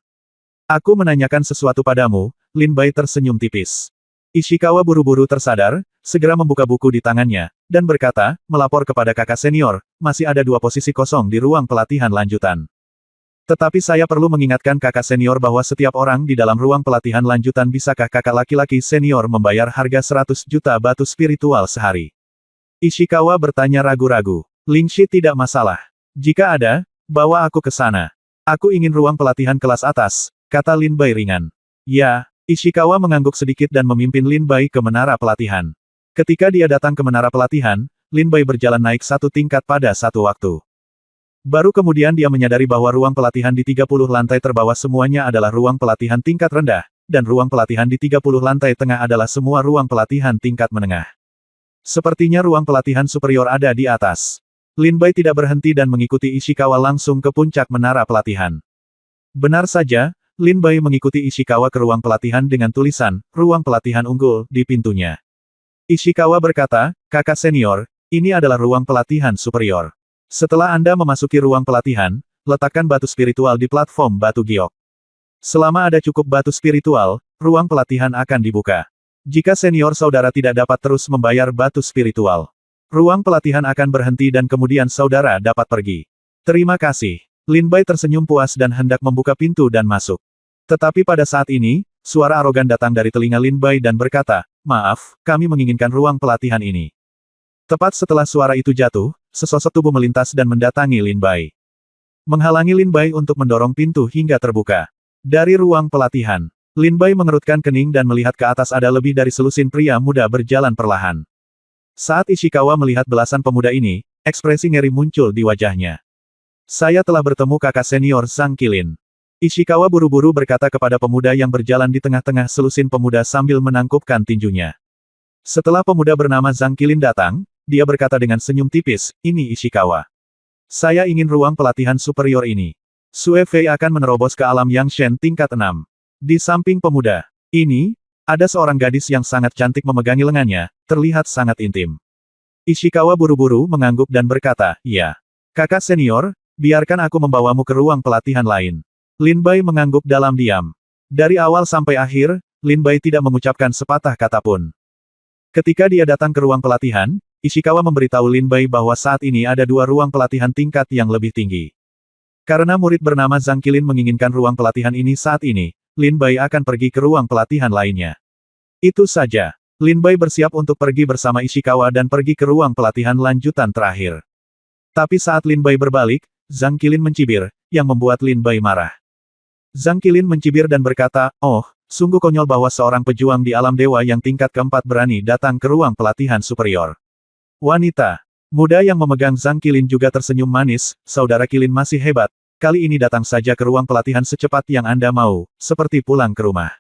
A: "Aku menanyakan sesuatu padamu," Lin Bai tersenyum tipis. Ishikawa buru-buru tersadar, segera membuka buku di tangannya, dan berkata, "Melapor kepada kakak senior, masih ada 2 posisi kosong di ruang pelatihan lanjutan. Tetapi saya perlu mengingatkan kakak senior bahwa setiap orang di dalam ruang pelatihan lanjutan bisakah kakak laki-laki senior membayar harga 100 juta batu spiritual sehari?" Ishikawa bertanya ragu-ragu. "Lingshi tidak masalah. Jika ada, bawa aku ke sana. Aku ingin ruang pelatihan kelas atas," kata Lin Bai ringan. "Ya." Ishikawa mengangguk sedikit dan memimpin Lin Bai ke menara pelatihan. Ketika dia datang ke menara pelatihan, Lin Bai berjalan naik 1 tingkat pada satu waktu. Baru kemudian dia menyadari bahwa ruang pelatihan di 30 lantai terbawah semuanya adalah ruang pelatihan tingkat rendah, dan ruang pelatihan di 30 lantai tengah adalah semua ruang pelatihan tingkat menengah. Sepertinya ruang pelatihan superior ada di atas. Lin Bai tidak berhenti dan mengikuti Ishikawa langsung ke puncak menara pelatihan. Benar saja, Lin Bai mengikuti Ishikawa ke ruang pelatihan dengan tulisan, "Ruang pelatihan unggul," di pintunya. Ishikawa berkata, "Kakak senior, ini adalah ruang pelatihan superior. Setelah Anda memasuki ruang pelatihan, letakkan batu spiritual di platform batu giok. Selama ada cukup batu spiritual, ruang pelatihan akan dibuka. Jika senior saudara tidak dapat terus membayar batu spiritual, ruang pelatihan akan berhenti dan kemudian saudara dapat pergi. Terima kasih." Lin Bai tersenyum puas dan hendak membuka pintu dan masuk. Tetapi pada saat ini, suara arogan datang dari telinga Lin Bai dan berkata, "Maaf, kami menginginkan ruang pelatihan ini." Tepat setelah suara itu jatuh, sesosok tubuh melintas dan mendatangi Lin Bai. Menghalangi Lin Bai untuk mendorong pintu hingga terbuka. Dari ruang pelatihan, Lin Bai mengerutkan kening dan melihat ke atas ada lebih dari selusin pria muda berjalan perlahan. Saat Ishikawa melihat belasan pemuda ini, Ekspresi ngeri muncul di wajahnya. Saya telah bertemu kakak senior Zhang Qilin. Ishikawa buru-buru berkata kepada pemuda yang berjalan di tengah-tengah selusin pemuda sambil menangkupkan tinjunya. Setelah pemuda bernama Zhang Qilin datang, dia berkata dengan senyum tipis, "Ini Ishikawa. Saya ingin ruang pelatihan superior ini. Sue Fei akan menerobos ke alam Yangshen tingkat 6. Di samping pemuda ini, ada seorang gadis yang sangat cantik memegangi lengannya, terlihat sangat intim. Ishikawa buru-buru mengangguk dan berkata, "Ya. Kakak senior, biarkan aku membawamu ke ruang pelatihan lain." Lin Bai mengangguk dalam diam. Dari awal sampai akhir, Lin Bai tidak mengucapkan sepatah kata pun. Ketika dia datang ke ruang pelatihan, Ishikawa memberitahu Lin Bai bahwa saat ini ada 2 ruang pelatihan tingkat yang lebih tinggi. Karena murid bernama Zhang Qilin menginginkan ruang pelatihan ini saat ini, Lin Bai akan pergi ke ruang pelatihan lainnya. Itu saja. Lin Bai bersiap untuk pergi bersama Ishikawa dan pergi ke ruang pelatihan lanjutan terakhir. Tapi saat Lin Bai berbalik, Zhang Qilin mencibir, yang membuat Lin Bai marah. Zhang Qilin mencibir dan berkata, "Oh, sungguh konyol bahwa seorang pejuang di alam dewa yang tingkat keempat berani datang ke ruang pelatihan superior." Wanita muda yang memegang Zhang Qilin juga tersenyum manis, "Saudara Qilin masih hebat. Kali ini datang saja ke ruang pelatihan secepat yang Anda mau, seperti pulang ke rumah."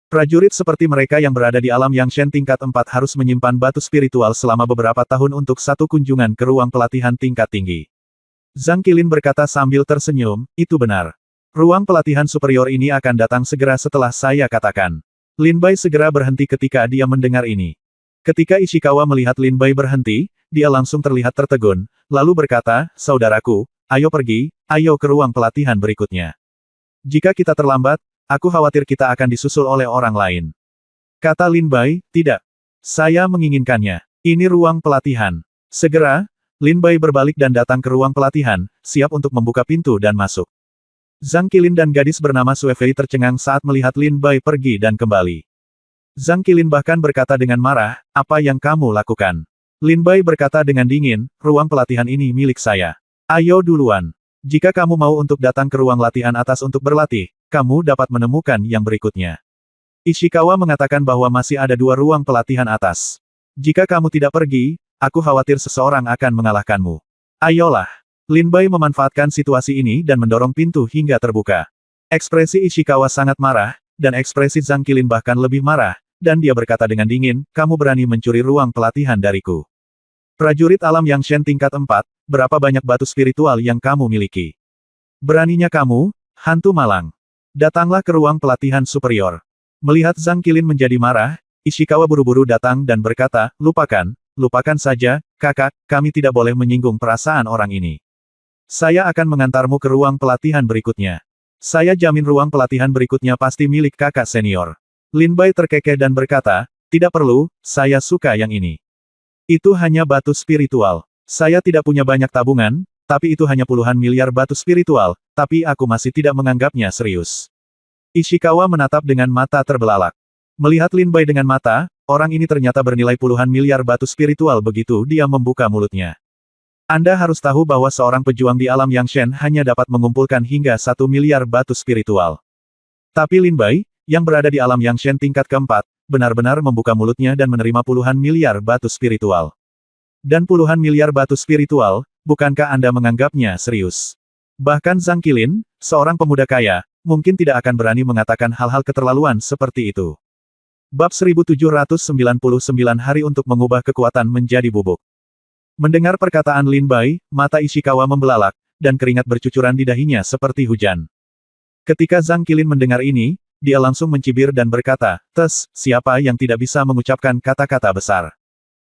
A: Prajurit seperti mereka yang berada di alam Yangshen tingkat 4 harus menyimpan batu spiritual selama beberapa tahun untuk satu kunjungan ke ruang pelatihan tingkat tinggi. Zhang Qilin berkata sambil tersenyum, "Itu benar. Ruang pelatihan superior ini akan datang segera setelah saya katakan." Lin Bai segera berhenti ketika dia mendengar ini. Ketika Ishikawa melihat Lin Bai berhenti, dia langsung terlihat tertegun, lalu berkata, "Saudaraku, ayo pergi, ayo ke ruang pelatihan berikutnya. Jika kita terlambat, aku khawatir kita akan disusul oleh orang lain." Kata Lin Bai, "Tidak. Saya menginginkannya. Ini ruang pelatihan." Segera, Lin Bai berbalik dan datang ke ruang pelatihan, siap untuk membuka pintu dan masuk. Zhang Qilin dan gadis bernama Sue Fei tercengang saat melihat Lin Bai pergi dan kembali. Zhang Qilin bahkan berkata dengan marah, "Apa yang kamu lakukan?" Lin Bai berkata dengan dingin, "Ruang pelatihan ini milik saya. Ayo duluan. Jika kamu mau untuk datang ke ruang latihan atas untuk berlatih, kamu dapat menemukan yang berikutnya." Ishikawa mengatakan bahwa masih ada 2 ruang pelatihan atas. "Jika kamu tidak pergi, aku khawatir seseorang akan mengalahkanmu. Ayolah." Lin Bai memanfaatkan situasi ini dan mendorong pintu hingga terbuka. Ekspresi Ishikawa sangat marah, dan ekspresi Zhang Qilin bahkan lebih marah, dan dia berkata dengan dingin, "Kamu berani mencuri ruang pelatihan dariku. Prajurit alam Yangshen tingkat 4, berapa banyak batu spiritual yang kamu miliki? Beraninya kamu, hantu malang. Datanglah ke ruang pelatihan superior." Melihat Zhang Qilin menjadi marah, Ishikawa buru-buru datang dan berkata, lupakan saja, kakak, kami tidak boleh menyinggung perasaan orang ini. Saya akan mengantarmu ke ruang pelatihan berikutnya. Saya jamin ruang pelatihan berikutnya pasti milik kakak senior." Lin Bai terkekeh dan berkata, "Tidak perlu, saya suka yang ini. Itu hanya batu spiritual. Saya tidak punya banyak tabungan, tapi itu hanya puluhan miliar batu spiritual, tapi aku masih tidak menganggapnya serius." Ishikawa menatap dengan mata terbelalak. Melihat Lin Bai dengan mata, orang ini ternyata bernilai puluhan miliar batu spiritual begitu dia membuka mulutnya. Anda harus tahu bahwa seorang pejuang di alam Yangshen hanya dapat mengumpulkan hingga 1 miliar batu spiritual. Tapi Lin Bai, yang berada di alam Yangshen tingkat keempat, benar-benar membuka mulutnya dan menerima puluhan miliar batu spiritual. Dan puluhan miliar batu spiritual, bukankah Anda menganggapnya serius? Bahkan Zhang Qilin, seorang pemuda kaya, mungkin tidak akan berani mengatakan hal-hal keterlaluan seperti itu. Bab 1799 hari untuk mengubah kekuatan menjadi bubuk. Mendengar perkataan Lin Bai, mata Ishikawa membelalak, dan keringat bercucuran di dahinya seperti hujan. Ketika Zhang Qilin mendengar ini, dia langsung mencibir dan berkata, siapa yang tidak bisa mengucapkan kata-kata besar?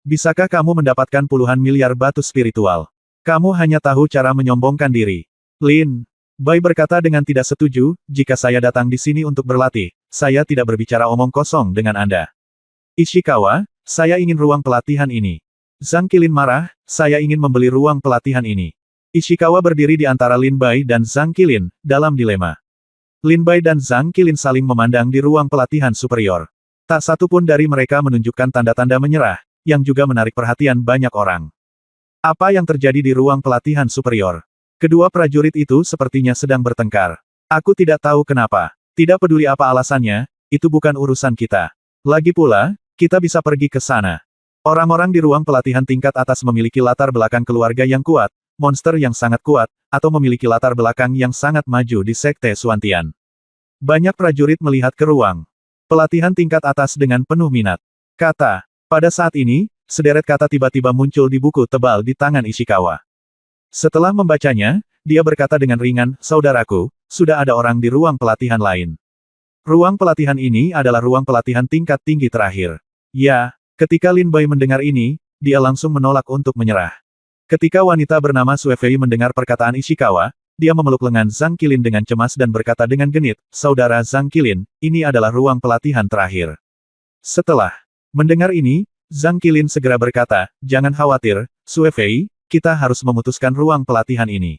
A: Bisakah kamu mendapatkan puluhan miliar batu spiritual? Kamu hanya tahu cara menyombongkan diri." Lin Bai berkata dengan tidak setuju, "Jika saya datang di sini untuk berlatih, saya tidak berbicara omong kosong dengan Anda. Ishikawa, saya ingin ruang pelatihan ini." Zhang Qilin marah, "Saya ingin membeli ruang pelatihan ini." Ishikawa berdiri di antara Lin Bai dan Zhang Qilin, dalam dilema. Lin Bai dan Zhang Qilin saling memandang di ruang pelatihan superior. Tak satu pun dari mereka menunjukkan tanda-tanda menyerah, yang juga menarik perhatian banyak orang. Apa yang terjadi di ruang pelatihan superior? Kedua prajurit itu sepertinya sedang bertengkar. "Aku tidak tahu kenapa. Tidak peduli apa alasannya, itu bukan urusan kita. Lagi pula, kita bisa pergi ke sana." Orang-orang di ruang pelatihan tingkat atas memiliki latar belakang keluarga yang kuat, monster yang sangat kuat, atau memiliki latar belakang yang sangat maju di Sekte Suantian. Banyak prajurit melihat ke ruang pelatihan tingkat atas dengan penuh minat. Kata. Pada saat ini, sederet kata tiba-tiba muncul di buku tebal di tangan Ishikawa. Setelah membacanya, dia berkata dengan ringan, "Saudaraku, sudah ada orang di ruang pelatihan lain. Ruang pelatihan ini adalah ruang pelatihan tingkat tinggi terakhir." Ya, ketika Lin Bai mendengar ini, dia langsung menolak untuk menyerah. Ketika wanita bernama Sue Fei mendengar perkataan Ishikawa, dia memeluk lengan Zhang Qilin dengan cemas dan berkata dengan genit, "Saudara Zhang Qilin, ini adalah ruang pelatihan terakhir." Setelah mendengar ini, Zhang Qilin segera berkata, "Jangan khawatir, Sue Fei, kita harus memutuskan ruang pelatihan ini."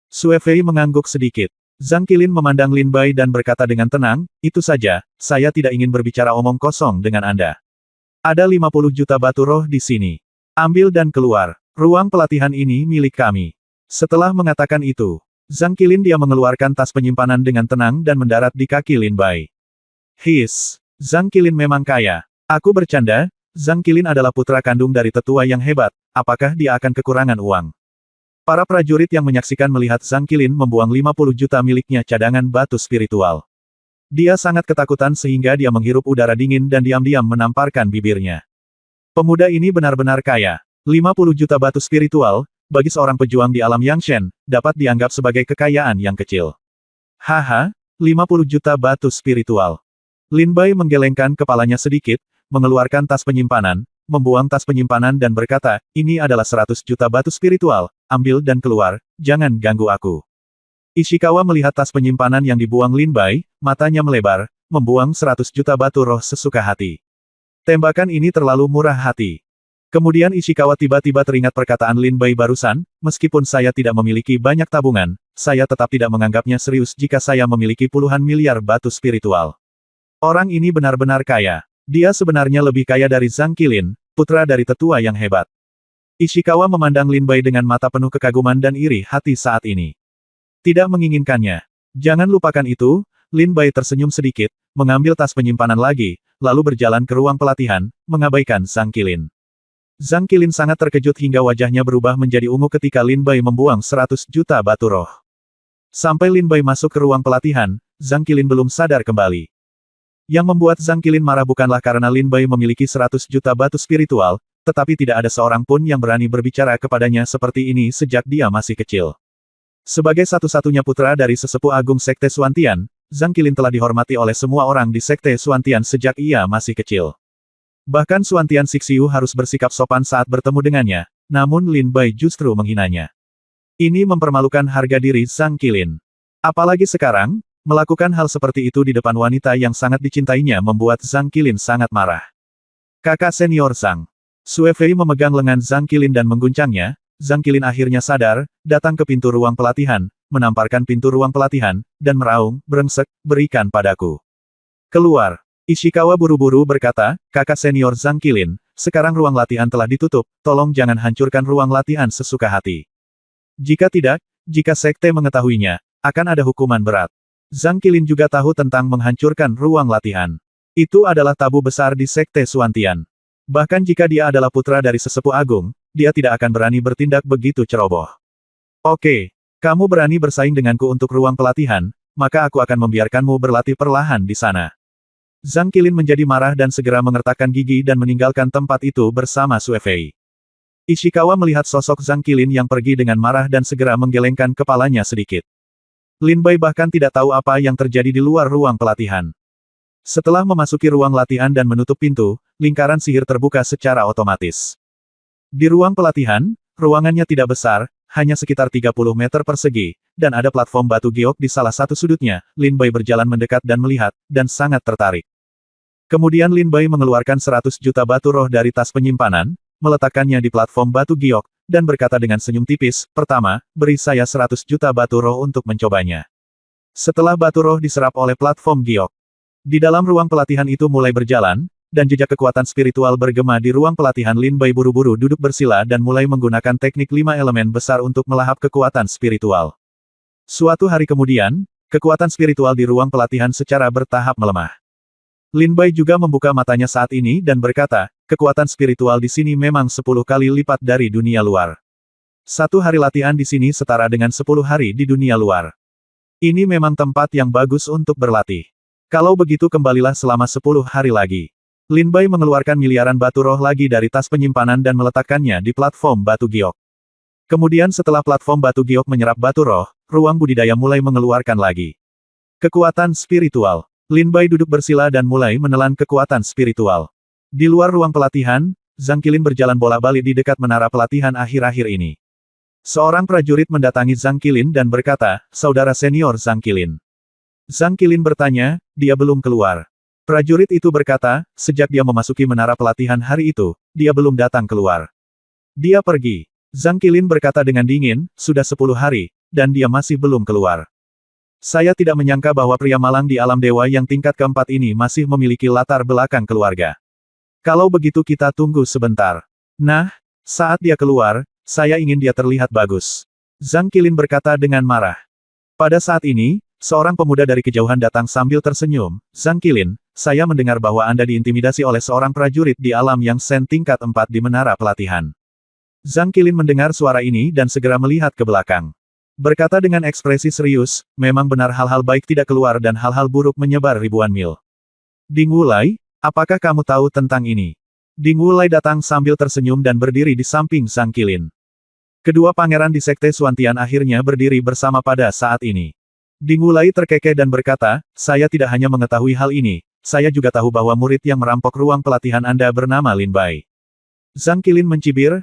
A: Sue Fei mengangguk sedikit. Zhang Qilin memandang Lin Bai dan berkata dengan tenang, "Itu saja, saya tidak ingin berbicara omong kosong dengan Anda. Ada 50 juta batu roh di sini. Ambil dan keluar. Ruang pelatihan ini milik kami." Setelah mengatakan itu, Zhang Qilin dia mengeluarkan tas penyimpanan dengan tenang dan mendarat di kaki Lin Bai. Zhang Qilin memang kaya. Aku bercanda, Zhang Qilin adalah putra kandung dari tetua yang hebat, apakah dia akan kekurangan uang? Para prajurit yang menyaksikan melihat Zhang Qilin membuang 50 juta miliknya cadangan batu spiritual. Dia sangat ketakutan sehingga dia menghirup udara dingin dan diam-diam menamparkan bibirnya. Pemuda ini benar-benar kaya. 50 juta batu spiritual, bagi seorang pejuang di alam Yangshen, dapat dianggap sebagai kekayaan yang kecil. Haha, 50 juta batu spiritual. Lin Bai menggelengkan kepalanya sedikit, mengeluarkan tas penyimpanan, membuang tas penyimpanan dan berkata, "Ini adalah 100 juta batu spiritual, ambil dan keluar, jangan ganggu aku." Ishikawa melihat tas penyimpanan yang dibuang Lin Bai, matanya melebar, membuang 100 juta batu roh sesuka hati. Tembakan ini terlalu murah hati. Kemudian Ishikawa tiba-tiba teringat perkataan Lin Bai barusan, "Meskipun saya tidak memiliki banyak tabungan, saya tetap tidak menganggapnya serius jika saya memiliki puluhan miliar batu spiritual." Orang ini benar-benar kaya. Dia sebenarnya lebih kaya dari Zhang Qilin, putra dari tetua yang hebat. Ishikawa memandang Lin Bai dengan mata penuh kekaguman dan iri hati saat ini. Tidak menginginkannya. Jangan lupakan itu, Lin Bai tersenyum sedikit, mengambil tas penyimpanan lagi, lalu berjalan ke ruang pelatihan, mengabaikan Zhang Qilin. Zhang Qilin sangat terkejut hingga wajahnya berubah menjadi ungu ketika Lin Bai membuang 100 juta batu roh. Sampai Lin Bai masuk ke ruang pelatihan, Zhang Qilin belum sadar kembali. Yang membuat Zhang Qilin marah bukanlah karena Lin Bai memiliki 100 juta batu spiritual, tetapi tidak ada seorang pun yang berani berbicara kepadanya seperti ini sejak dia masih kecil. Sebagai satu-satunya putra dari sesepuh agung Sekte Suantian, Zhang Qilin telah dihormati oleh semua orang di Sekte Suantian sejak ia masih kecil. Bahkan Suantian Sixiu harus bersikap sopan saat bertemu dengannya, namun Lin Bai justru menghinanya. Ini mempermalukan harga diri Zhang Qilin. Apalagi sekarang, melakukan hal seperti itu di depan wanita yang sangat dicintainya membuat Zhang Qilin sangat marah. "Kakak senior Zhang." Sue Fei memegang lengan Zhang Qilin dan mengguncangnya. Zhang Qilin akhirnya sadar, datang ke pintu ruang pelatihan, menamparkan pintu ruang pelatihan, dan meraung, "Brengsek, berikan padaku. Keluar." Ishikawa buru-buru berkata, "Kakak senior Zhang Qilin, sekarang ruang latihan telah ditutup, tolong jangan hancurkan ruang latihan sesuka hati. Jika tidak, jika sekte mengetahuinya, akan ada hukuman berat." Zhang Qilin juga tahu tentang menghancurkan ruang latihan. Itu adalah tabu besar di Sekte Suantian. Bahkan jika dia adalah putra dari sesepuh agung, dia tidak akan berani bertindak begitu ceroboh. "Oke, kamu berani bersaing denganku untuk ruang pelatihan, maka aku akan membiarkanmu berlatih perlahan di sana." Zhang Qilin menjadi marah dan segera mengertakkan gigi dan meninggalkan tempat itu bersama Sue Fei. Ishikawa melihat sosok Zhang Qilin yang pergi dengan marah dan segera menggelengkan kepalanya sedikit. Lin Bai bahkan tidak tahu apa yang terjadi di luar ruang pelatihan. Setelah memasuki ruang latihan dan menutup pintu, lingkaran sihir terbuka secara otomatis. Di ruang pelatihan, ruangannya tidak besar, hanya sekitar 30 meter persegi, dan ada platform batu giok di salah satu sudutnya. Lin Bai berjalan mendekat dan melihat, dan sangat tertarik. Kemudian Lin Bai mengeluarkan 100 juta batu roh dari tas penyimpanan, meletakkannya di platform batu giok, dan berkata dengan senyum tipis, "Pertama, beri saya 100 juta batu roh untuk mencobanya." Setelah batu roh diserap oleh platform giok, di dalam ruang pelatihan itu mulai berjalan, dan jejak kekuatan spiritual bergema di ruang pelatihan. Lin Bai buru-buru duduk bersila dan mulai menggunakan teknik 5 elemen besar untuk melahap kekuatan spiritual. Suatu hari kemudian, kekuatan spiritual di ruang pelatihan secara bertahap melemah. Lin Bai juga membuka matanya saat ini dan berkata, kekuatan spiritual di sini memang 10 kali lipat dari dunia luar. 1 hari latihan di sini setara dengan 10 hari di dunia luar. Ini memang tempat yang bagus untuk berlatih. Kalau begitu kembalilah selama 10 hari lagi. Lin Bai mengeluarkan miliaran batu roh lagi dari tas penyimpanan dan meletakkannya di platform batu giok. Kemudian setelah platform batu giok menyerap batu roh, ruang budidaya mulai mengeluarkan lagi kekuatan spiritual. Lin Bai duduk bersila dan mulai menelan kekuatan spiritual. Di luar ruang pelatihan, Zhang Qilin berjalan bolak-balik di dekat menara pelatihan akhir-akhir ini. Seorang prajurit mendatangi Zhang Qilin dan berkata, "Saudara senior Zhang Qilin." Zhang Qilin bertanya, "Dia belum keluar?" Prajurit itu berkata, "Sejak dia memasuki menara pelatihan hari itu, dia belum datang keluar. Dia pergi." Zhang Qilin berkata dengan dingin, "Sudah 10 hari, dan dia masih belum keluar. Saya tidak menyangka bahwa pria malang di alam dewa yang tingkat keempat ini masih memiliki latar belakang keluarga. Kalau begitu kita tunggu sebentar. Nah, saat dia keluar, saya ingin dia terlihat bagus." Zhang Qilin berkata dengan marah. Pada saat ini, seorang pemuda dari kejauhan datang sambil tersenyum, "Zhang Qilin, saya mendengar bahwa Anda diintimidasi oleh seorang prajurit di alam yang Sen tingkat 4 di menara pelatihan." Zhang Qilin mendengar suara ini dan segera melihat ke belakang. Berkata dengan ekspresi serius, "Memang benar hal-hal baik tidak keluar dan hal-hal buruk menyebar ribuan mil. Ding Wulai, apakah kamu tahu tentang ini?" Ding Wulai datang sambil tersenyum dan berdiri di samping Zhang Qilin. Kedua pangeran di Sekte Xuantian akhirnya berdiri bersama pada saat ini. Ding Wulai terkekeh dan berkata, "Saya tidak hanya mengetahui hal ini, saya juga tahu bahwa murid yang merampok ruang pelatihan Anda bernama Lin Bai." Zhang Qilin mencibir,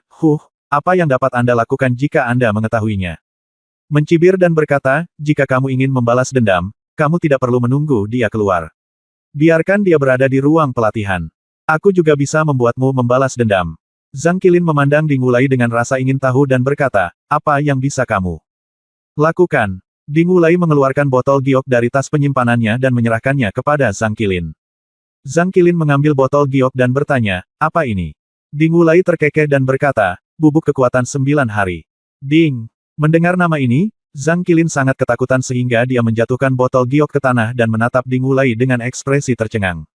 A: apa yang dapat Anda lakukan jika Anda mengetahuinya?" Mencibir dan berkata, "Jika kamu ingin membalas dendam, kamu tidak perlu menunggu dia keluar. Biarkan dia berada di ruang pelatihan. Aku juga bisa membuatmu membalas dendam." Zhang Qilin memandang Ding Wulai dengan rasa ingin tahu dan berkata, "Apa yang bisa kamu lakukan?" Ding Wulai mengeluarkan botol giok dari tas penyimpanannya dan menyerahkannya kepada Zhang Qilin. Zhang Qilin mengambil botol giok dan bertanya, "Apa ini?" Ding Wulai terkekeh dan berkata, "Bubuk kekuatan 9 hari." Ding! Mendengar nama ini, Zhang Qilin sangat ketakutan sehingga dia menjatuhkan botol giok ke tanah dan menatap Ding Wulai dengan ekspresi tercengang.